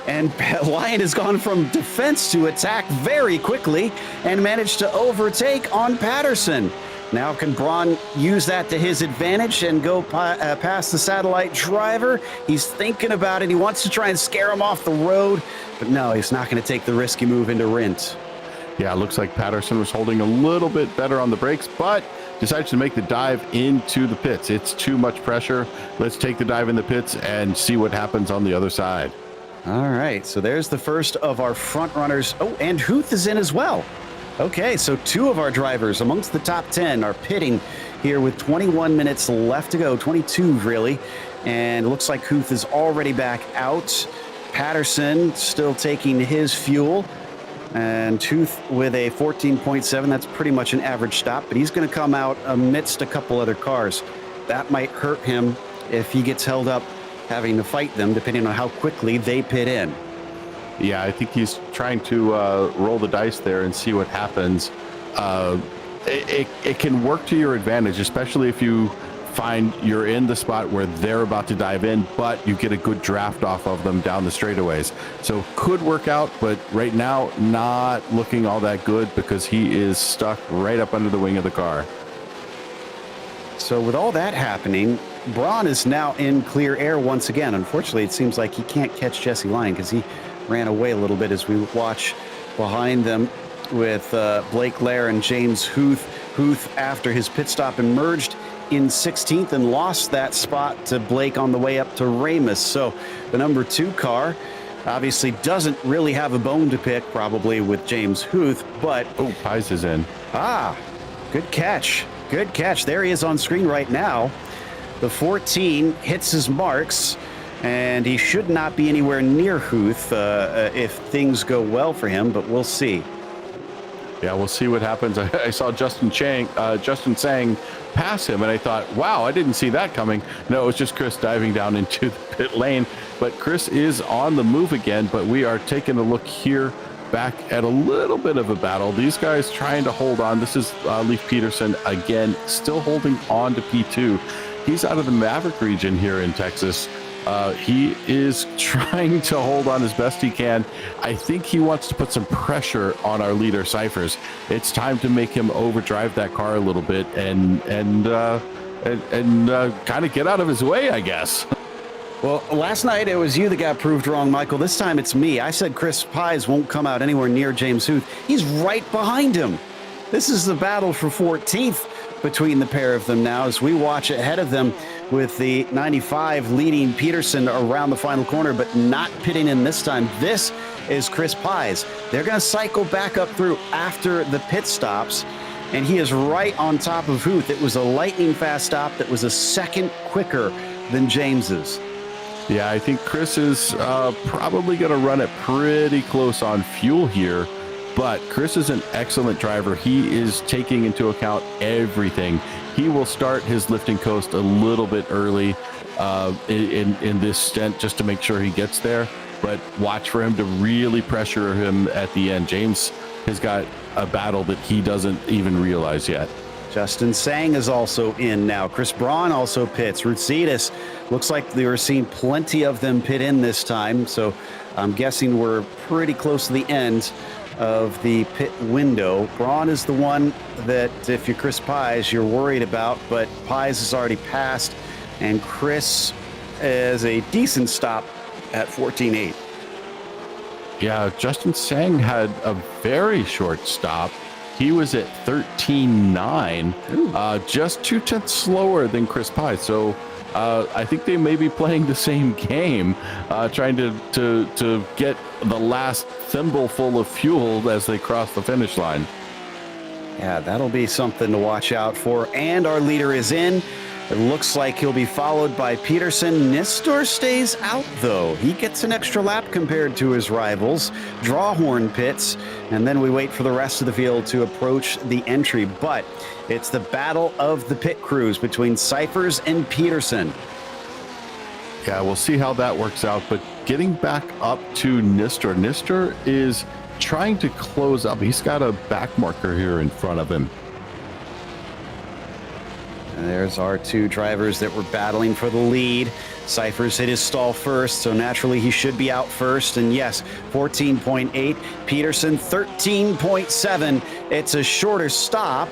And Lion has gone from defense to attack very quickly and managed to overtake on Patterson. Now can Braun use that to his advantage and go past the satellite driver? He's thinking about it. He wants to try and scare him off the road, but no, he's not going to take the risky move into Rindt. Yeah, it looks like Patterson was holding a little bit better on the brakes, but decides to make the dive into the pits. It's too much pressure. Let's take the dive in the pits and see what happens on the other side. All right, so there's the first of our front runners. Oh, and Huth is in as well. Okay, so 2 of our drivers amongst the top 10 are pitting here with 21 minutes left to go, 22 really. And it looks like Huth is already back out. Patterson still taking his fuel. And Huth with a 14.7, that's pretty much an average stop, but he's going to come out amidst a couple other cars. That might hurt him if he gets held up having to fight them, depending on how quickly they pit in. Yeah, I think he's trying to roll the dice there and see what happens. It can work to your advantage, especially if you find you're in the spot where they're about to dive in, but you get a good draft off of them down the straightaways. So could work out, but right now not looking all that good because he is stuck right up under the wing of the car. So with all that happening, Braun is now in clear air once again. Unfortunately, it seems like he can't catch Jesse Lion because he ran away a little bit as we watch behind them with Blake Lair and James Huth. Huth, after his pit stop, emerged in 16th and lost that spot to Blake on the way up to Ramus. So the number 2 car obviously doesn't really have a bone to pick, probably with James Huth, but... Oh, Pies is in. Ah, good catch. Good catch. There he is on screen right now. The 14 hits his marks, and he should not be anywhere near Huth if things go well for him, but we'll see. Yeah, we'll see what happens. I saw Justin Sang pass him, and I thought, wow, I didn't see that coming. No, it was just Chris diving down into the pit lane. But Chris is on the move again, but we are taking a look here back at a little bit of a battle. These guys trying to hold on. This is Leif Peterson again, still holding on to P2. He's out of the Maverick region here in Texas. He is trying to hold on as best he can. I think he wants to put some pressure on our leader, Cyphers. It's time to make him overdrive that car a little bit and kind of get out of his way, I guess. Well, last night it was you that got proved wrong, Michael. This time it's me. I said Chris Pies won't come out anywhere near James Huth. He's right behind him. This is the battle for 14th between the pair of them now as we watch ahead of them with the 95 leading Peterson around the final corner, but not pitting in this time. This is Chris Pies. They're going to cycle back up through after the pit stops, and he is right on top of Huth. It was a lightning fast stop that was a second quicker than James's. Yeah, I think Chris is probably going to run it pretty close on fuel here, but Chris is an excellent driver. He is taking into account everything. He will start his lifting coast a little bit early in this stint just to make sure he gets there, but watch for him to really pressure him at the end. James has got a battle that he doesn't even realize yet. Justin Sang is also in now. Chris Braun also pits. Rutsidas, looks like they were seeing plenty of them pit in this time, so I'm guessing we're pretty close to the end of the pit window. Braun is the one that, if you're Chris Pies, you're worried about, but Pies has already passed, and Chris is a decent stop at 14.8. Yeah, Justin Sang had a very short stop. He was at 13.9, just 0.2 slower than Chris Pye. So I think they may be playing the same game, trying to get the last thimbleful of fuel as they cross the finish line. Yeah, that'll be something to watch out for. And our leader is in. It looks like he'll be followed by Peterson. Nistor stays out, though. He gets an extra lap compared to his rivals. Drawhorn pits, and then we wait for the rest of the field to approach the entry. But it's the battle of the pit crews between Cyphers and Peterson. Yeah, we'll see how that works out. But getting back up to Nistor. Nistor is trying to close up. He's got a back marker here in front of him. And there's our two drivers that were battling for the lead. Cyphers hit his stall first, so naturally he should be out first. And yes, 14.8. Peterson, 13.7. It's a shorter stop,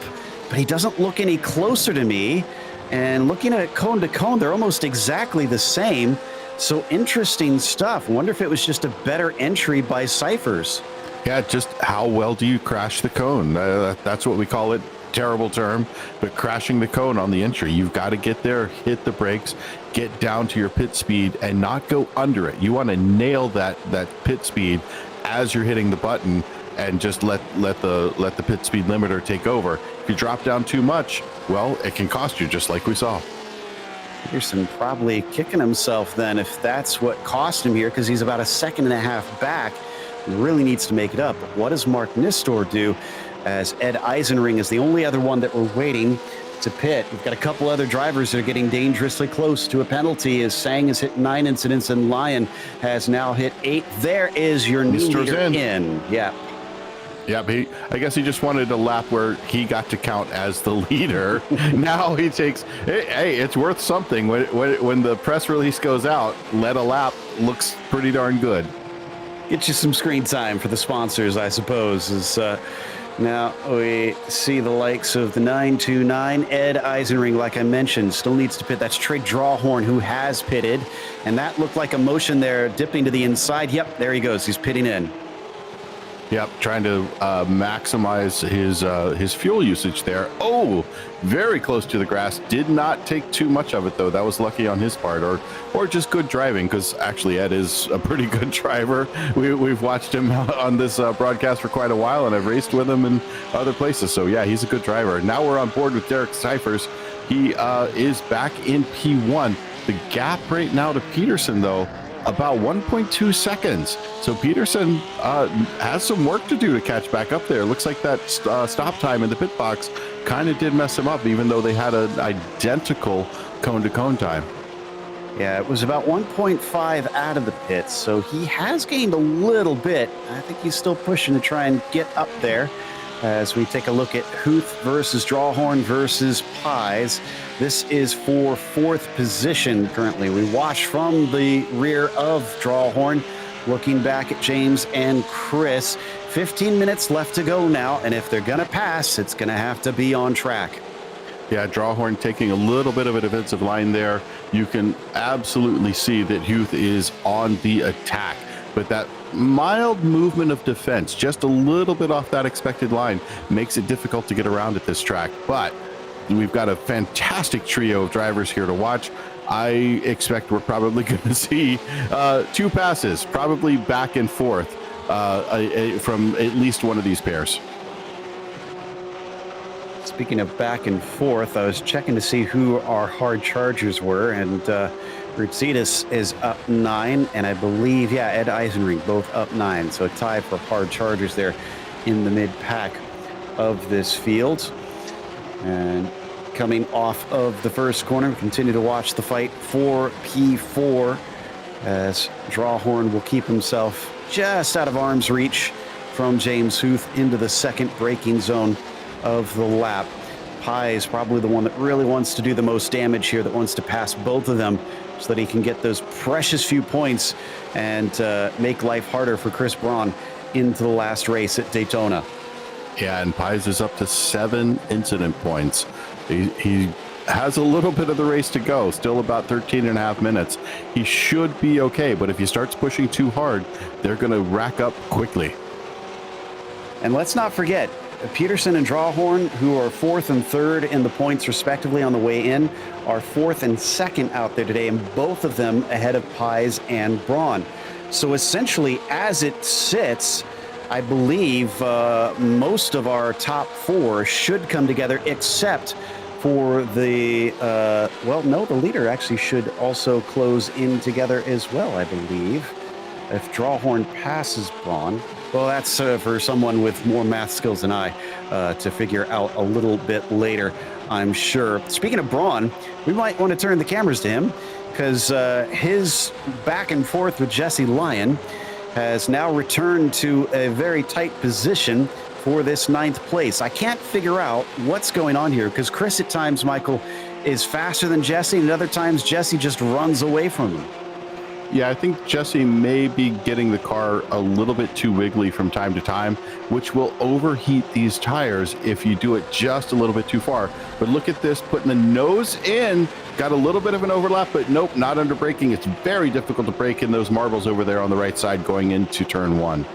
but he doesn't look any closer to me. And looking at cone to cone, they're almost exactly the same. So interesting stuff. Wonder if it was just a better entry by Cyphers. Yeah, just how well do you crash the cone? That's what we call it. Terrible term, but crashing the cone on the entry. You've got to get there, hit the brakes, get down to your pit speed and not go under it. You want to nail that pit speed as you're hitting the button and just let the pit speed limiter take over. If you drop down too much, well, it can cost you, just like we saw. Peterson probably kicking himself then if that's what cost him here, because he's about a second and a half back. He really needs to make it up. But what does Mark Nistor do? As Ed Eisenring is the only other one that we're waiting to pit. We've got a couple other drivers that are getting dangerously close to a penalty, as Sang has hit 9 incidents and Lyon has now hit 8. There is your new leader in. Yeah. Yeah, but I guess he just wanted a lap where he got to count as the leader. Now he takes, hey, it's worth something. When the press release goes out, let a lap looks pretty darn good. Get you some screen time for the sponsors, I suppose, as now we see the likes of the 929. Ed Eisenring, like I mentioned, still needs to pit. That's Trey Drawhorn, who has pitted. And that looked like a motion there, dipping to the inside. Yep, there he goes. He's pitting in. Yep, trying to maximize his fuel usage there. Oh, very close to the grass. Did not take too much of it, though. That was lucky on his part, or just good driving, because actually Ed is a pretty good driver. We've watched him on this broadcast for quite a while, and I've raced with him in other places. So, yeah, he's a good driver. Now we're on board with Derek Cyphers. He is back in P1. The gap right now to Peterson, though, about 1.2 seconds. So Peterson has some work to do to catch back up there. Looks like that stop time in the pit box kind of did mess him up, even though they had an identical cone-to-cone time. Yeah, it was about 1.5 out of the pits, so he has gained a little bit. I think he's still pushing to try and get up there. As we take a look at Huth versus Drawhorn versus Pies. This is for 4th position currently. We watch from the rear of Drawhorn, looking back at James and Chris. 15 minutes left to go now, and if they're going to pass, it's going to have to be on track. Yeah, Drawhorn taking a little bit of a defensive line there. You can absolutely see that Huth is on the attack, but that mild movement of defense, just a little bit off that expected line, makes it difficult to get around at this track. But we've got a fantastic trio of drivers here to watch. I expect we're probably going to see two passes, probably back and forth from at least one of these pairs. Speaking of back and forth, I was checking to see who our hard chargers were, and Rutsitas is up 9, and I believe, Ed Eisenring both up 9. So a tie for hard chargers there in the mid-pack of this field. And coming off of the first corner, we continue to watch the fight for P4 as Drawhorn will keep himself just out of arm's reach from James Huth into the second braking zone of the lap. Pi is probably the one that really wants to do the most damage here, that wants to pass both of them so that he can get those precious few points and make life harder for Chris Braun into the last race at Daytona. Yeah, and Pies is up to 7 incident points. He has a little bit of the race to go, still about 13 and a half minutes. He should be okay, but if he starts pushing too hard, they're going to rack up quickly. And let's not forget, Peterson and Drawhorn, who are 4th and 3rd in the points respectively on the way in, are 4th and 2nd out there today, and both of them ahead of Pies and Braun. So essentially, as it sits, I believe most of our top 4 should come together, except for the, the leader actually should also close in together as well, I believe, if Drawhorn passes Braun. Well, that's for someone with more math skills than I to figure out a little bit later, I'm sure. Speaking of Braun, we might want to turn the cameras to him, because his back and forth with Jesse Lyon has now returned to a very tight position for this 9th place. I can't figure out what's going on here, because Chris at times, Michael, is faster than Jesse, and other times Jesse just runs away from him. Yeah, I think Jesse may be getting the car a little bit too wiggly from time to time, which will overheat these tires if you do it just a little bit too far. But look at this, putting the nose in, got a little bit of an overlap, but nope, not under braking. It's very difficult to brake in those marbles over there on the right side going into turn 1.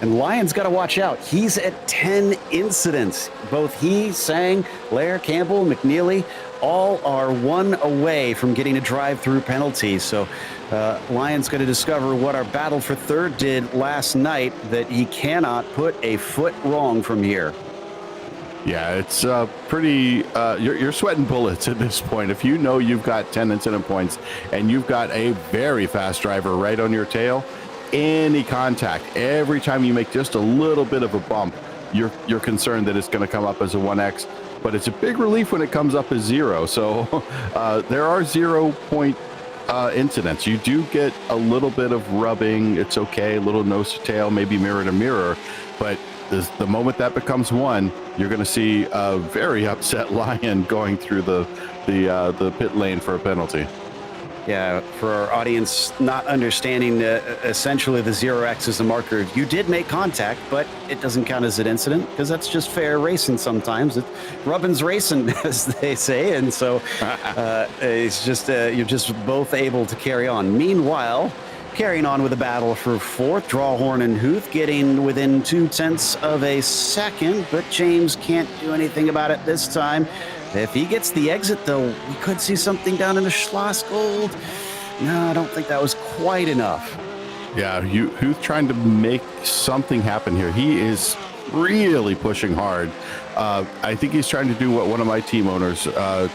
And Lyon's got to watch out. He's at 10 incidents. Both he, Sang, Lair, Campbell, McNeely, all are 1 away from getting a drive-through penalty. So Lyon's going to discover what our battle for 3rd did last night, that he cannot put a foot wrong from here. Yeah, it's pretty, you're sweating bullets at this point. If you know you've got 10 incident points and you've got a very fast driver right on your tail, any contact, every time you make just a little bit of a bump, you're concerned that it's going to come up as a 1X, but it's a big relief when it comes up as 0. So there are 0-point incidents. You do get a little bit of rubbing. It's okay, a little nose to tail, maybe mirror to mirror, but the moment that becomes 1, you're going to see a very upset Lion going through the pit lane for a penalty. Yeah, for our audience not understanding, essentially the 0X is a marker. You did make contact, but it doesn't count as an incident, because that's just fair racing sometimes. Rubbin's racing, as they say, and so it's just you're just both able to carry on. Meanwhile, carrying on with the battle for 4th, Drawhorn and Huth getting within 0.2 of a second, but James can't do anything about it this time. If he gets the exit, though, we could see something down in the Schlossgold. No, I don't think that was quite enough. Yeah, Huth trying to make something happen here. He is really pushing hard. I think he's trying to do what one of my team owners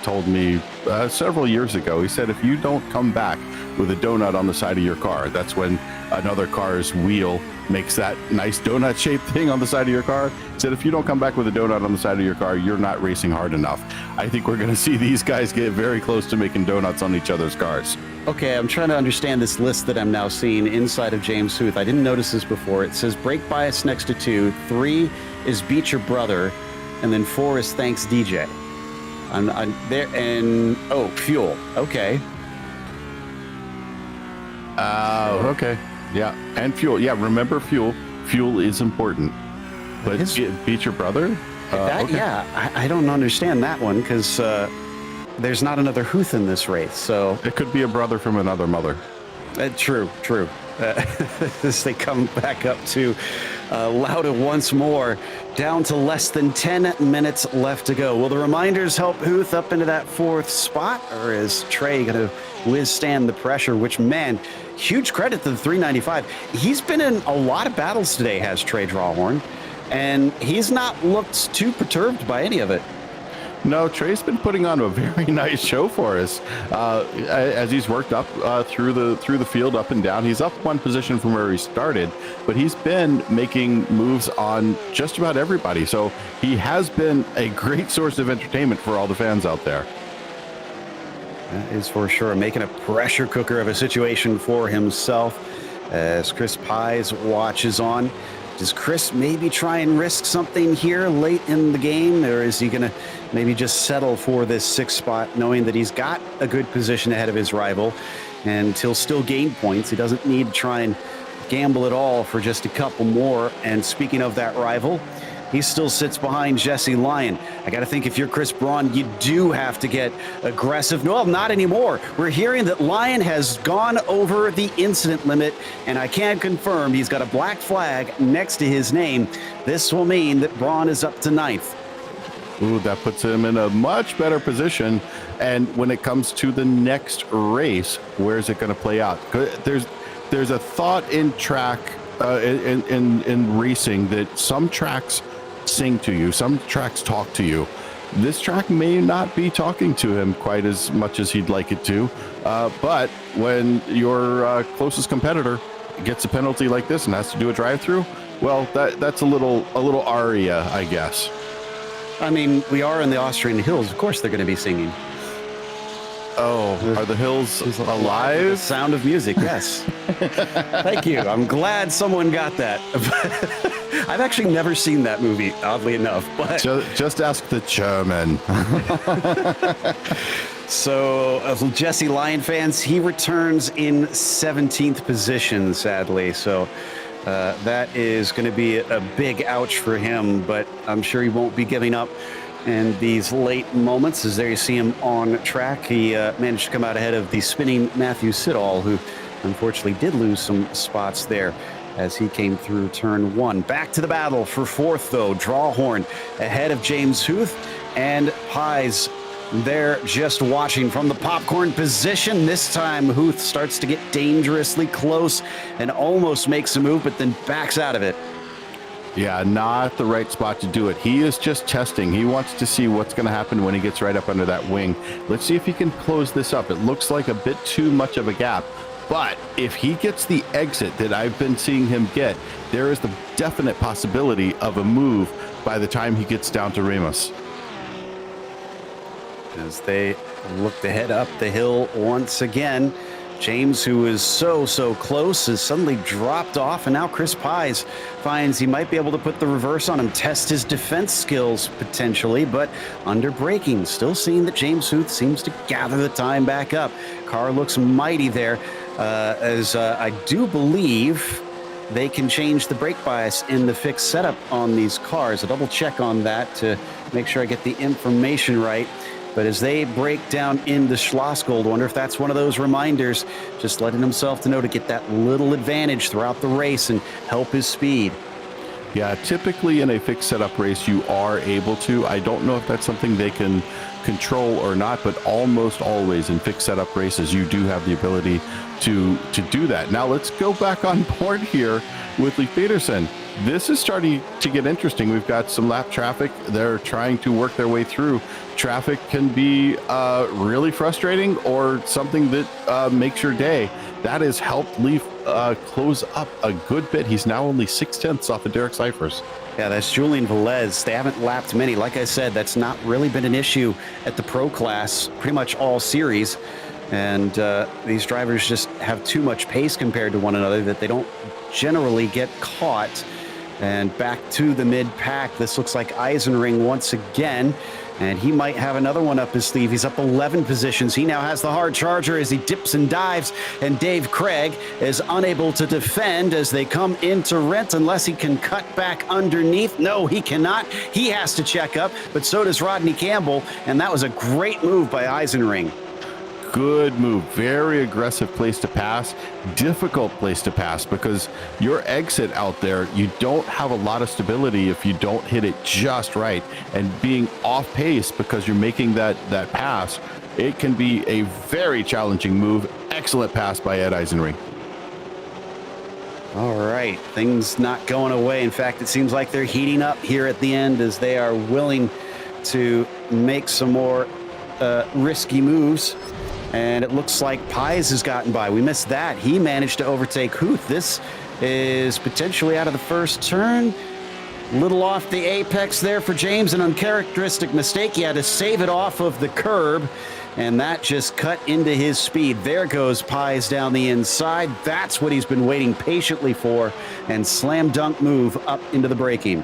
told me several years ago. He said, if you don't come back with a donut on the side of your car, that's when another car's wheel makes that nice donut shaped thing on the side of your car. He said, if you don't come back with a donut on the side of your car, you're not racing hard enough. I think we're going to see these guys get very close to making donuts on each other's cars. Okay, I'm trying to understand this list that I'm now seeing inside of James Huth. I didn't notice this before. It says brake bias next to 2, 3 is beat your brother, and then 4 is thanks DJ. I'm there, and fuel. Okay. Okay. Yeah, and fuel. Yeah, remember fuel. Fuel is important. But beat your brother? Okay. Yeah, I don't understand that one, because there's not another Huth in this race. So it could be a brother from another mother. True. As they come back up to Lauda once more, down to less than 10 minutes left to go. Will the reminders help Huth up into that 4th spot, or is Trey going to withstand the pressure? Which, man, huge credit to the 395. He's been in a lot of battles today, has Trey Drawhorn, and he's not looked too perturbed by any of it. No, Trey's been putting on a very nice show for us as he's worked up through the field, up and down. He's up one position from where he started, but he's been making moves on just about everybody. So he has been a great source of entertainment for all the fans out there. That is for sure, making a pressure cooker of a situation for himself as Chris Pies watches on. Does Chris maybe try and risk something here late in the game, or is he going to maybe just settle for this 6th spot, knowing that he's got a good position ahead of his rival and he'll still gain points? He doesn't need to try and gamble at all for just a couple more. And speaking of that rival, he still sits behind Jesse Lyon. I got to think if you're Chris Braun, you do have to get aggressive. Well, not anymore. We're hearing that Lyon has gone over the incident limit, and I can confirm he's got a black flag next to his name. This will mean that Braun is up to 9th. Ooh, that puts him in a much better position. And when it comes to the next race, where is it going to play out? There's a thought in track, in racing, that some tracks sing to you, some tracks talk to you. This track may not be talking to him quite as much as he'd like it to, but when your closest competitor gets a penalty like this and has to do a drive-through, well, that's a little aria, I guess. I mean, we are in the Austrian hills. Of course they're going to be singing. Oh, are the hills alive? The sound of music, yes. Thank you. I'm glad someone got that. I've actually never seen that movie, oddly enough. But just ask the German. So, Jesse Lyon fans, he returns in 17th position, sadly. So that is going to be a big ouch for him, but I'm sure he won't be giving up. And these late moments, as there you see him on track, he managed to come out ahead of the spinning Matthew Siddall, who unfortunately did lose some spots there as he came through turn 1. Back to the battle for 4th, though. Drawhorn ahead of James Huth, and Pies there just watching from the popcorn position. This time, Huth starts to get dangerously close and almost makes a move, but then backs out of it. Yeah, not the right spot to do it. He is just testing. He wants to see what's going to happen when he gets right up under that wing. Let's see if he can close this up. It looks like a bit too much of a gap. But if he gets the exit that I've been seeing him get, there is the definite possibility of a move by the time he gets down to Ramos. As they look to head up the hill once again, James, who is so close, has suddenly dropped off, and now Chris Pies finds he might be able to put the reverse on him, test his defense skills potentially, but under braking, still seeing that James Huth seems to gather the time back up. Car looks mighty there, as I do believe they can change the brake bias in the fixed setup on these cars. A double check on that to make sure I get the information right. But as they break down into Schlossgold, wonder if that's one of those reminders, just letting himself to know to get that little advantage throughout the race and help his speed. Yeah, typically in a fixed setup race, you are able to. I don't know if that's something they can control or not, but almost always in fixed setup races, you do have the ability to do that. Now let's go back on board here with Leif Peterson. This is starting to get interesting. We've got some lap traffic. They're trying to work their way through. Traffic can be really frustrating or something that makes your day. That has helped Leif close up a good bit. He's now only 0.6 off of Derek Cyphers. Yeah, that's Julian Velez. They haven't lapped many. Like I said, that's not really been an issue at the pro class pretty much all series. And these drivers just have too much pace compared to one another that they don't generally get caught. And back to the mid-pack, this looks like Eisenring once again. And he might have another one up his sleeve. He's up 11 positions. He now has the hard charger as he dips and dives. And Dave Craig is unable to defend as they come into Rent unless he can cut back underneath. No, he cannot. He has to check up, but so does Rodney Campbell. And that was a great move by Eisenring. good move, very aggressive place to pass, difficult place to pass, because your exit out there, you don't have a lot of stability if you don't hit it just right. And being off pace because you're making that pass, it can be a very challenging move. Excellent pass by Ed Eisenring. All right, things not going away. In fact, it seems like they're heating up here at the end as they are willing to make some more risky moves. And it looks like Pies has gotten by. We missed that. He managed to overtake Huth. This is potentially out of the first turn. Little off the apex there for James, an uncharacteristic mistake. He had to save it off of the curb, and that just cut into his speed. There goes Pies down the inside. That's what he's been waiting patiently for, and slam dunk move up into the braking.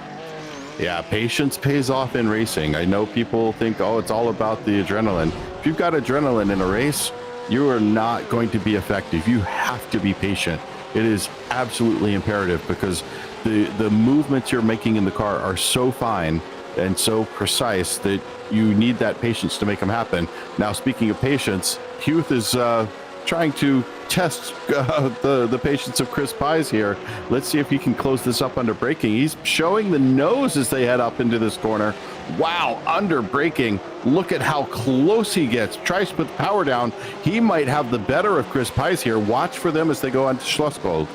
Yeah, patience pays off in racing. I know people think, oh, it's all about the adrenaline. If you've got adrenaline in a race, you are not going to be effective. You have to be patient. It is absolutely imperative, because the movements you're making in the car are so fine and so precise that you need that patience to make them happen. Now, speaking of patience, Huth is trying to test the patience of Chris Pies here. Let's see if he can close this up under braking. He's showing the nose as they head up into this corner. Wow, under braking. Look at how close he gets. Tries to put the power down. He might have the better of Chris Pies here. Watch for them as they go on to Schlossgold.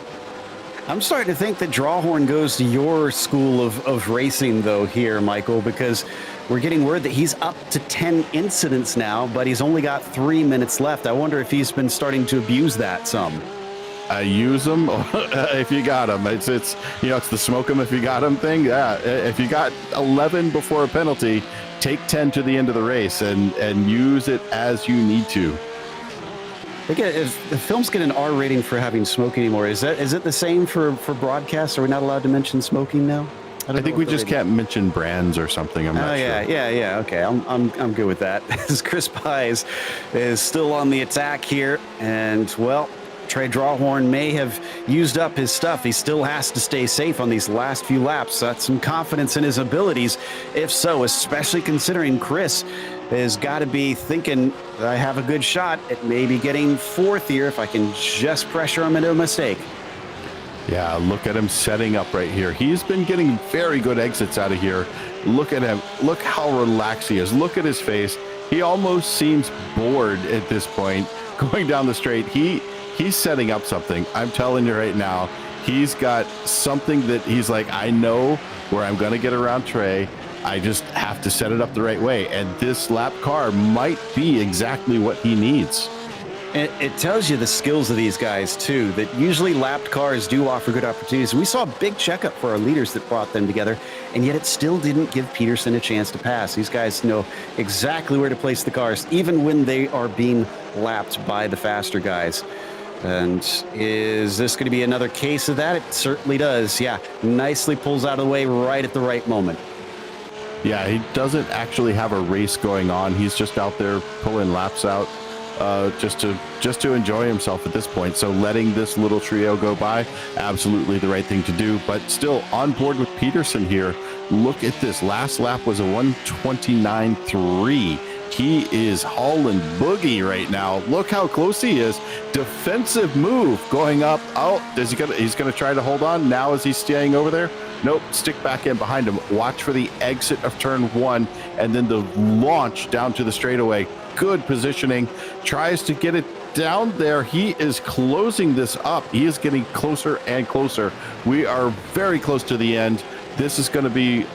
I'm starting to think that Drawhorn goes to your school of racing, though, here, Michael, because we're getting word that he's up to 10 incidents now, but he's only got 3 minutes left. I wonder if he's been starting to abuse that some. Use them if you got them. It's it's the smoke them if you got them thing. Yeah, if you got 11 before a penalty, take 10 to the end of the race and use it as you need to. If the films get an R rating for having smoke anymore, is it the same for broadcast? Are we not allowed to mention smoking now? I think we just can't mention brands or something. I'm not sure. Yeah. Okay, I'm good with that. As Chris Pies is still on the attack here, and well, Trey Drawhorn may have used up his stuff. He still has to stay safe on these last few laps. That's some confidence in his abilities, if so, especially considering Chris has got to be thinking, I have a good shot at maybe getting fourth here if I can just pressure him into a mistake. Yeah, look at him setting up right here. He's been getting very good exits out of here. Look at him. Look how relaxed he is. Look at his face. He almost seems bored at this point going down the straight. He's setting up something. I'm telling you right now, he's got something that he's like, I know where I'm going to get around Trey. I just have to set it up the right way. And this lap car might be exactly what he needs. It tells you the skills of these guys, too, that usually lapped cars do offer good opportunities. We saw a big checkup for our leaders that brought them together, and yet it still didn't give Peterson a chance to pass. These guys know exactly where to place the cars, even when they are being lapped by the faster guys. And is this going to be another case of that? It certainly does. Yeah, nicely pulls out of the way right at the right moment. Yeah, he doesn't actually have a race going on. He's just out there pulling laps out just to enjoy himself at this point. So letting this little trio go by, absolutely the right thing to do. But still on board with Peterson here. Look at this. Last lap was a 1:29.3. He is hauling boogie right now. Look how close he is. Defensive move going up. Oh, he's going to try to hold on. Now is he staying over there? Nope, stick back in behind him. Watch for the exit of turn one and then the launch down to the straightaway. Good positioning. Tries to get it down there. He is closing this up. He is getting closer and closer. We are very close to the end. This is going to be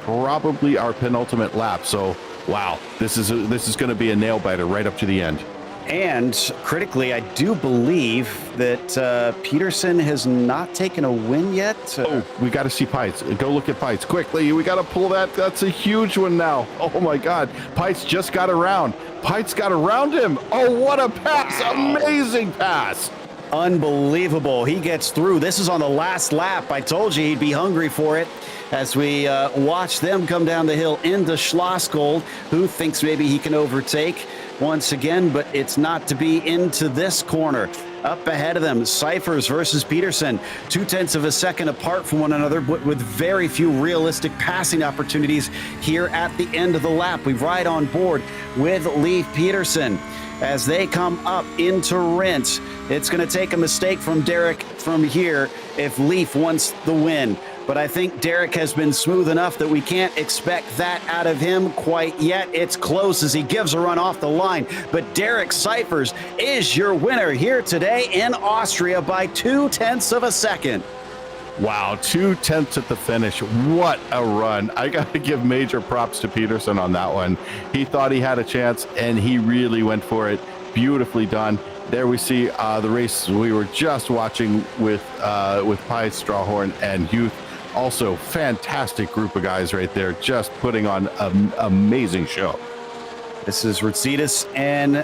probably our penultimate lap. So, wow, this is going to be a nail biter right up to the end. And critically, I do believe that Peterson has not taken a win yet. Oh, we got to see Pites. Go look at Pites quickly. We got to pull that. That's a huge one now. Oh my God. Pites just got around. Pites got around him. Oh, what a pass. Amazing pass. Unbelievable. He gets through. This is on the last lap. I told you he'd be hungry for it as we watch them come down the hill into Schlossgold. Who thinks maybe he can overtake once again, but it's not to be into this corner. Up ahead of them, Cyphers versus Peterson, 0.2 of a second apart from one another, but with very few realistic passing opportunities here at the end of the lap. We ride on board with Leif Peterson as they come up into Rent. It's going to take a mistake from Derek from here if Leif wants the win. But I think Derek has been smooth enough that we can't expect that out of him quite yet. It's close as he gives a run off the line. But Derek Cyphers is your winner here today in Austria by 0.2 of a second. Wow, 0.2 at the finish. What a run. I got to give major props to Peterson on that one. He thought he had a chance, and he really went for it. Beautifully done. There we see the race we were just watching with Pies, Strawhorn, and Youth. Also, fantastic group of guys right there, just putting on an amazing show. This is Ritsidis and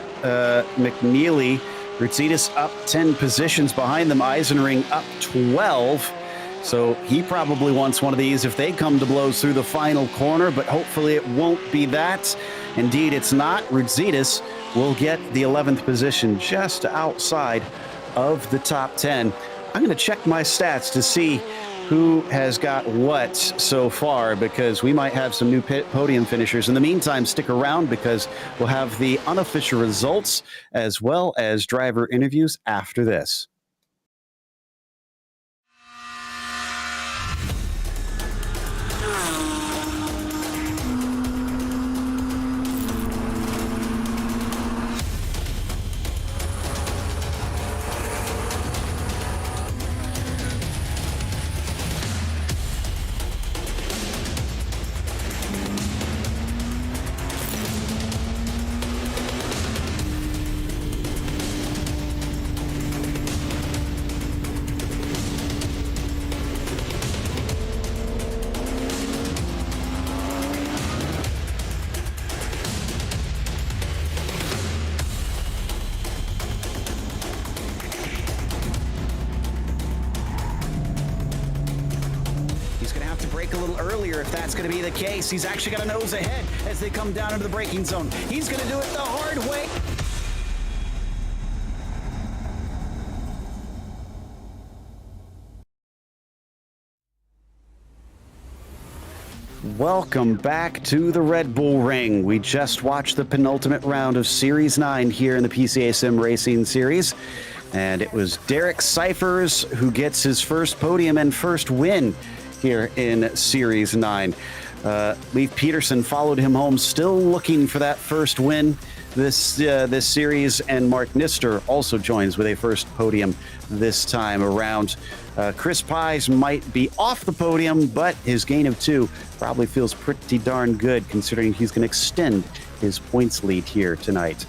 McNeely. Ritsidis up 10 positions behind them. Eisenring up 12. So he probably wants one of these if they come to blows through the final corner, but hopefully it won't be that. Indeed, it's not. Ritsidis will get the 11th position just outside of the top 10. I'm going to check my stats to see who has got what so far, because we might have some new podium finishers. In the meantime, stick around because we'll have the unofficial results as well as driver interviews after this. A little earlier if that's going to be the case. He's actually got a nose ahead as they come down into the braking zone. He's going to do it the hard way. Welcome back to the Red Bull Ring. We just watched the penultimate round of Series 9 here in the PCA Sim Racing Series. And it was Derek Cyphers who gets his first podium and first win here in Series 9. Leif Peterson followed him home, still looking for that first win this series, and Mark Nister also joins with a first podium this time around. Chris Pies might be off the podium, but his gain of 2 probably feels pretty darn good considering he's going to extend his points lead here tonight.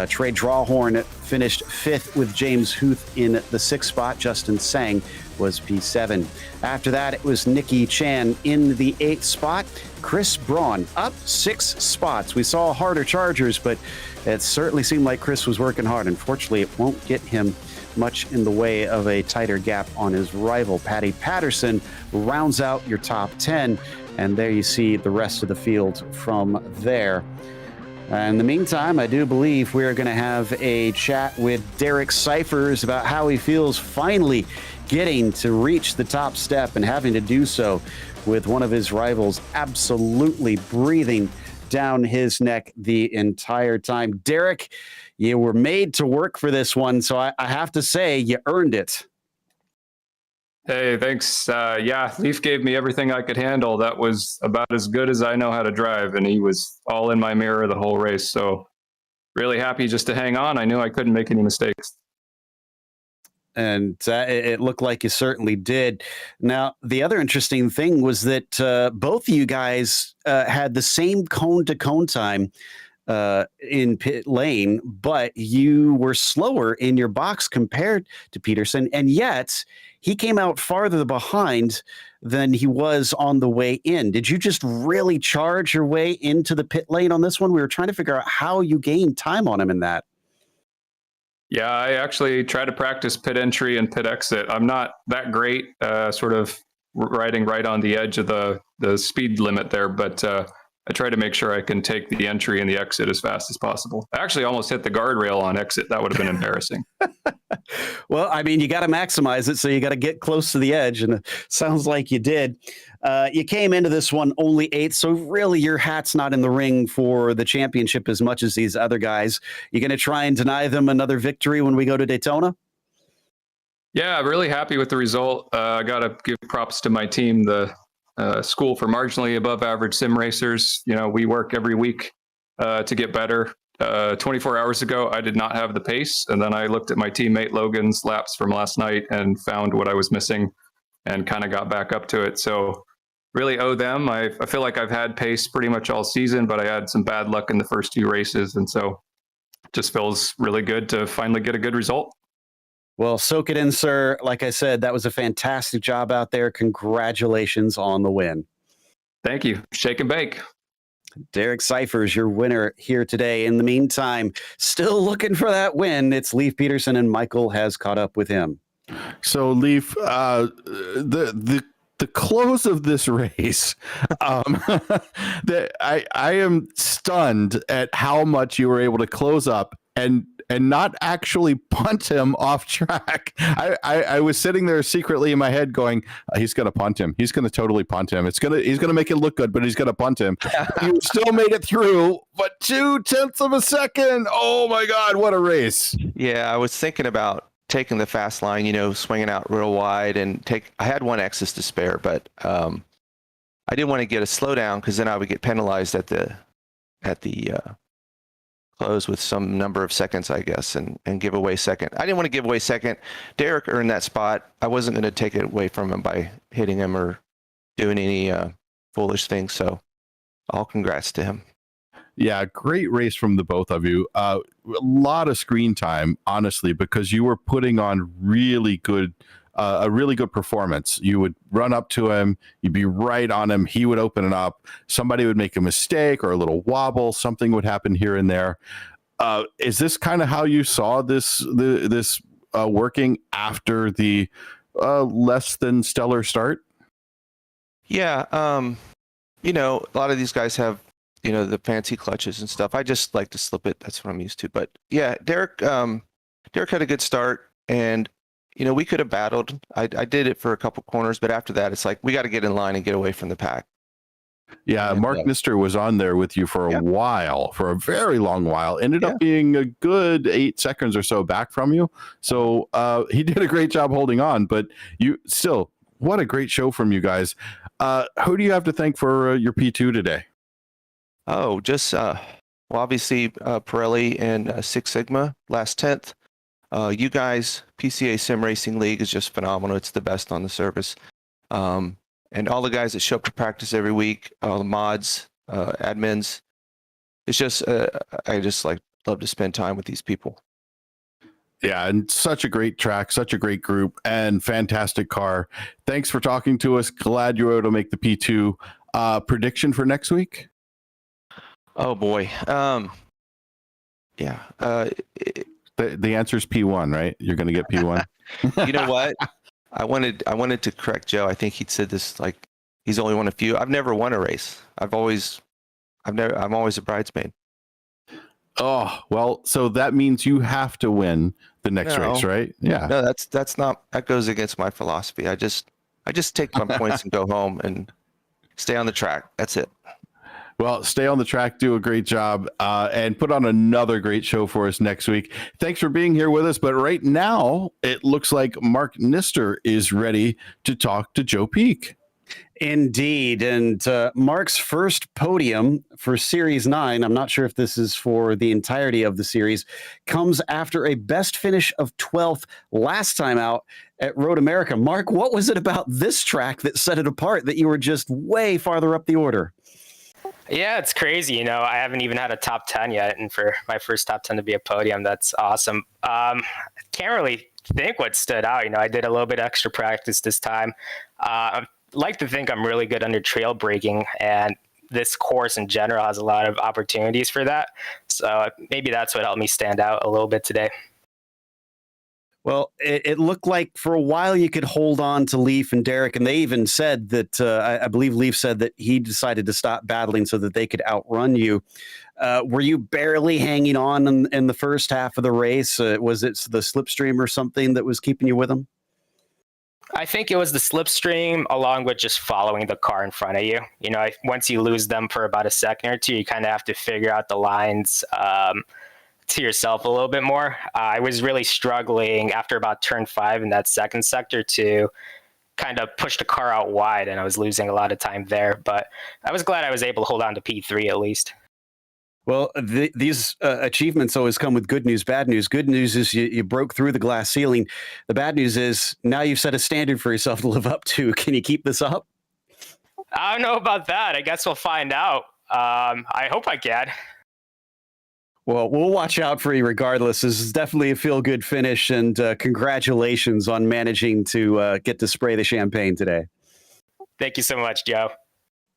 Trey Drawhorn finished 5th with James Huth in the 6th spot. Justin Sang was P7. After that, it was Nikki Chan in the 8th spot. Chris Braun up 6 spots. We saw harder chargers, but it certainly seemed like Chris was working hard. Unfortunately, it won't get him much in the way of a tighter gap on his rival. Paddy Patterson rounds out your top 10, and there you see the rest of the field from there. In the meantime, I do believe we're going to have a chat with Derek Cyphers about how he feels finally getting to reach the top step and having to do so with one of his rivals absolutely breathing down his neck the entire time. Derek, you were made to work for this one, so I have to say you earned it. Hey, thanks. Yeah, Leif gave me everything I could handle. That was about as good as I know how to drive, and he was all in my mirror the whole race. So really happy just to hang on. I knew I couldn't make any mistakes. And it looked like you certainly did. Now, the other interesting thing was that both of you guys had the same cone-to-cone time in pit lane, but you were slower in your box compared to Peterson, and yet he came out farther behind than he was on the way in. Did you just really charge your way into the pit lane on this one? We were trying to figure out how you gained time on him in that. Yeah, I actually try to practice pit entry and pit exit. I'm not that great, sort of riding right on the edge of the speed limit there, but I try to make sure I can take the entry and the exit as fast as possible. I actually almost hit the guardrail on exit. That would have been embarrassing. Well, I mean, you got to maximize it, so you got to get close to the edge, and it sounds like you did. You came into this one only eighth, so really your hat's not in the ring for the championship as much as these other guys. You going to try and deny them another victory when we go to Daytona? Yeah, really happy with the result. I got to give props to my team, the School for Marginally Above Average Sim Racers. You know, we work every week to get better. 24 hours ago, I did not have the pace. And then I looked at my teammate Logan's laps from last night and found what I was missing and kind of got back up to it. So really owe them. I feel like I've had pace pretty much all season, but I had some bad luck in the first few races. And so it just feels really good to finally get a good result. Well, soak it in, sir. Like I said, that was a fantastic job out there. Congratulations on the win. Thank you. Shake and bake. Derek Cyphers, your winner here today. In the meantime, still looking for that win. It's Leif Peterson, and Michael has caught up with him. So, Leif, the close of this race, I am stunned at how much you were able to close up and not actually punt him off track. I was sitting there secretly in my head going, he's going to punt him. He's going to totally punt him. He's going to make it look good, but he's going to punt him. You still made it through, but 0.2 of a second. Oh my God, what a race. Yeah, I was thinking about taking the fast line, swinging out real wide and I had one X's to spare, but I didn't want to get a slowdown because then I would get penalized at the close with some number of seconds, I guess, and give away second. I didn't want to give away second. Derek earned that spot. I wasn't going to take it away from him by hitting him or doing any foolish things. So all congrats to him. Yeah, great race from the both of you. A lot of screen time, honestly, because you were putting on a really good performance. You would run up to him, you'd be right on him, he would open it up, somebody would make a mistake or a little wobble, something would happen here and there. Is this kind of how you saw this working after the less than stellar start? Yeah, a lot of these guys have the fancy clutches and stuff. I just like to slip it. That's what I'm used to. But yeah, Derek had a good start, and we could have battled. I did it for a couple corners, but after that, it's like we got to get in line and get away from the pack. Yeah, and Mark Nister was on there with you for a while, for a very long while. Ended up being a good 8 seconds or so back from you. So he did a great job holding on, but you still, what a great show from you guys. Who do you have to thank for your P2 today? Oh, just obviously Pirelli and Six Sigma last 10th. You guys, PCA Sim Racing League is just phenomenal. It's the best on the service. And all the guys that show up to practice every week, all the mods, admins. It's just, I just love to spend time with these people. Yeah, and such a great track, such a great group, and fantastic car. Thanks for talking to us. Glad you were able to make the P2. Prediction for next week? Oh boy. Yeah. The answer is P1, right? You're going to get P1. You know what? I wanted to correct Joe. I think he'd said this like he's only won a few. I've never won a race. I'm always a bridesmaid. Oh, well, so that means you have to win the next race, right? Yeah. No, that goes against my philosophy. I just take my points and go home and stay on the track. That's it. Well, stay on the track, do a great job, and put on another great show for us next week. Thanks for being here with us. But right now, it looks like Mark Nister is ready to talk to Joe Peak. Indeed. And Mark's first podium for Series 9, I'm not sure if this is for the entirety of the series, comes after a best finish of 12th last time out at Road America. Mark, what was it about this track that set it apart that you were just way farther up the order? Yeah, it's crazy. I haven't even had a top 10 yet. And for my first top 10 to be a podium, that's awesome. Can't really think what stood out. I did a little bit extra practice this time. I like to think I'm really good under trail braking, and this course in general has a lot of opportunities for that. So maybe that's what helped me stand out a little bit today. Well, it looked like for a while you could hold on to Leaf and Derek, and they even said that I believe Leaf said that he decided to stop battling so that they could outrun you. Were you barely hanging on in the first half of the race? Was it the slipstream or something that was keeping you with them? I think it was the slipstream along with just following the car in front of you. Once you lose them for about a second or two, you kind of have to figure out the lines to yourself a little bit more. I was really struggling after about turn 5 in that second sector to kind of push the car out wide, and I was losing a lot of time there. But I was glad I was able to hold on to P3 at least. Well, these achievements always come with good news, bad news. Good news is you broke through the glass ceiling. The bad news is now you've set a standard for yourself to live up to. Can you keep this up? I don't know about that. I guess we'll find out. I hope I can. Well, we'll watch out for you regardless. This is definitely a feel-good finish, and congratulations on managing to get to spray the champagne today. Thank you so much, Joe.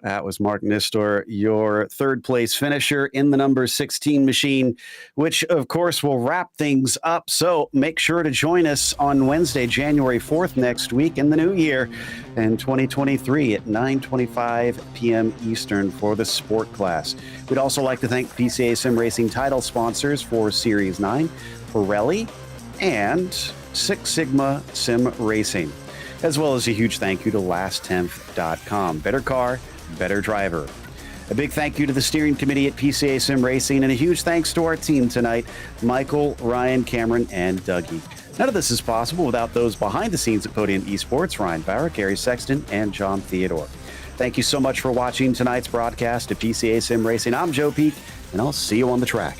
That was Mark Nistor, your third place finisher in the number 16 machine, which of course will wrap things up. So make sure to join us on Wednesday, January 4th next week in the new year in 2023 at 9:25 p.m. Eastern for the sport class. We'd also like to thank PCA Sim Racing title sponsors for Series 9, Pirelli, and Six Sigma Sim Racing, as well as a huge thank you to lasttenth.com. Better car, better driver. A big thank you to the steering committee at PCA Sim Racing, and a huge thanks to our team tonight, Michael, Ryan, Cameron, and Dougie. None of this is possible without those behind the scenes at Podium Esports, Ryan Bauer, Gary Sexton, and John Theodore. Thank you so much for watching tonight's broadcast of PCA Sim Racing. I'm Joe Peak, and I'll see you on the track.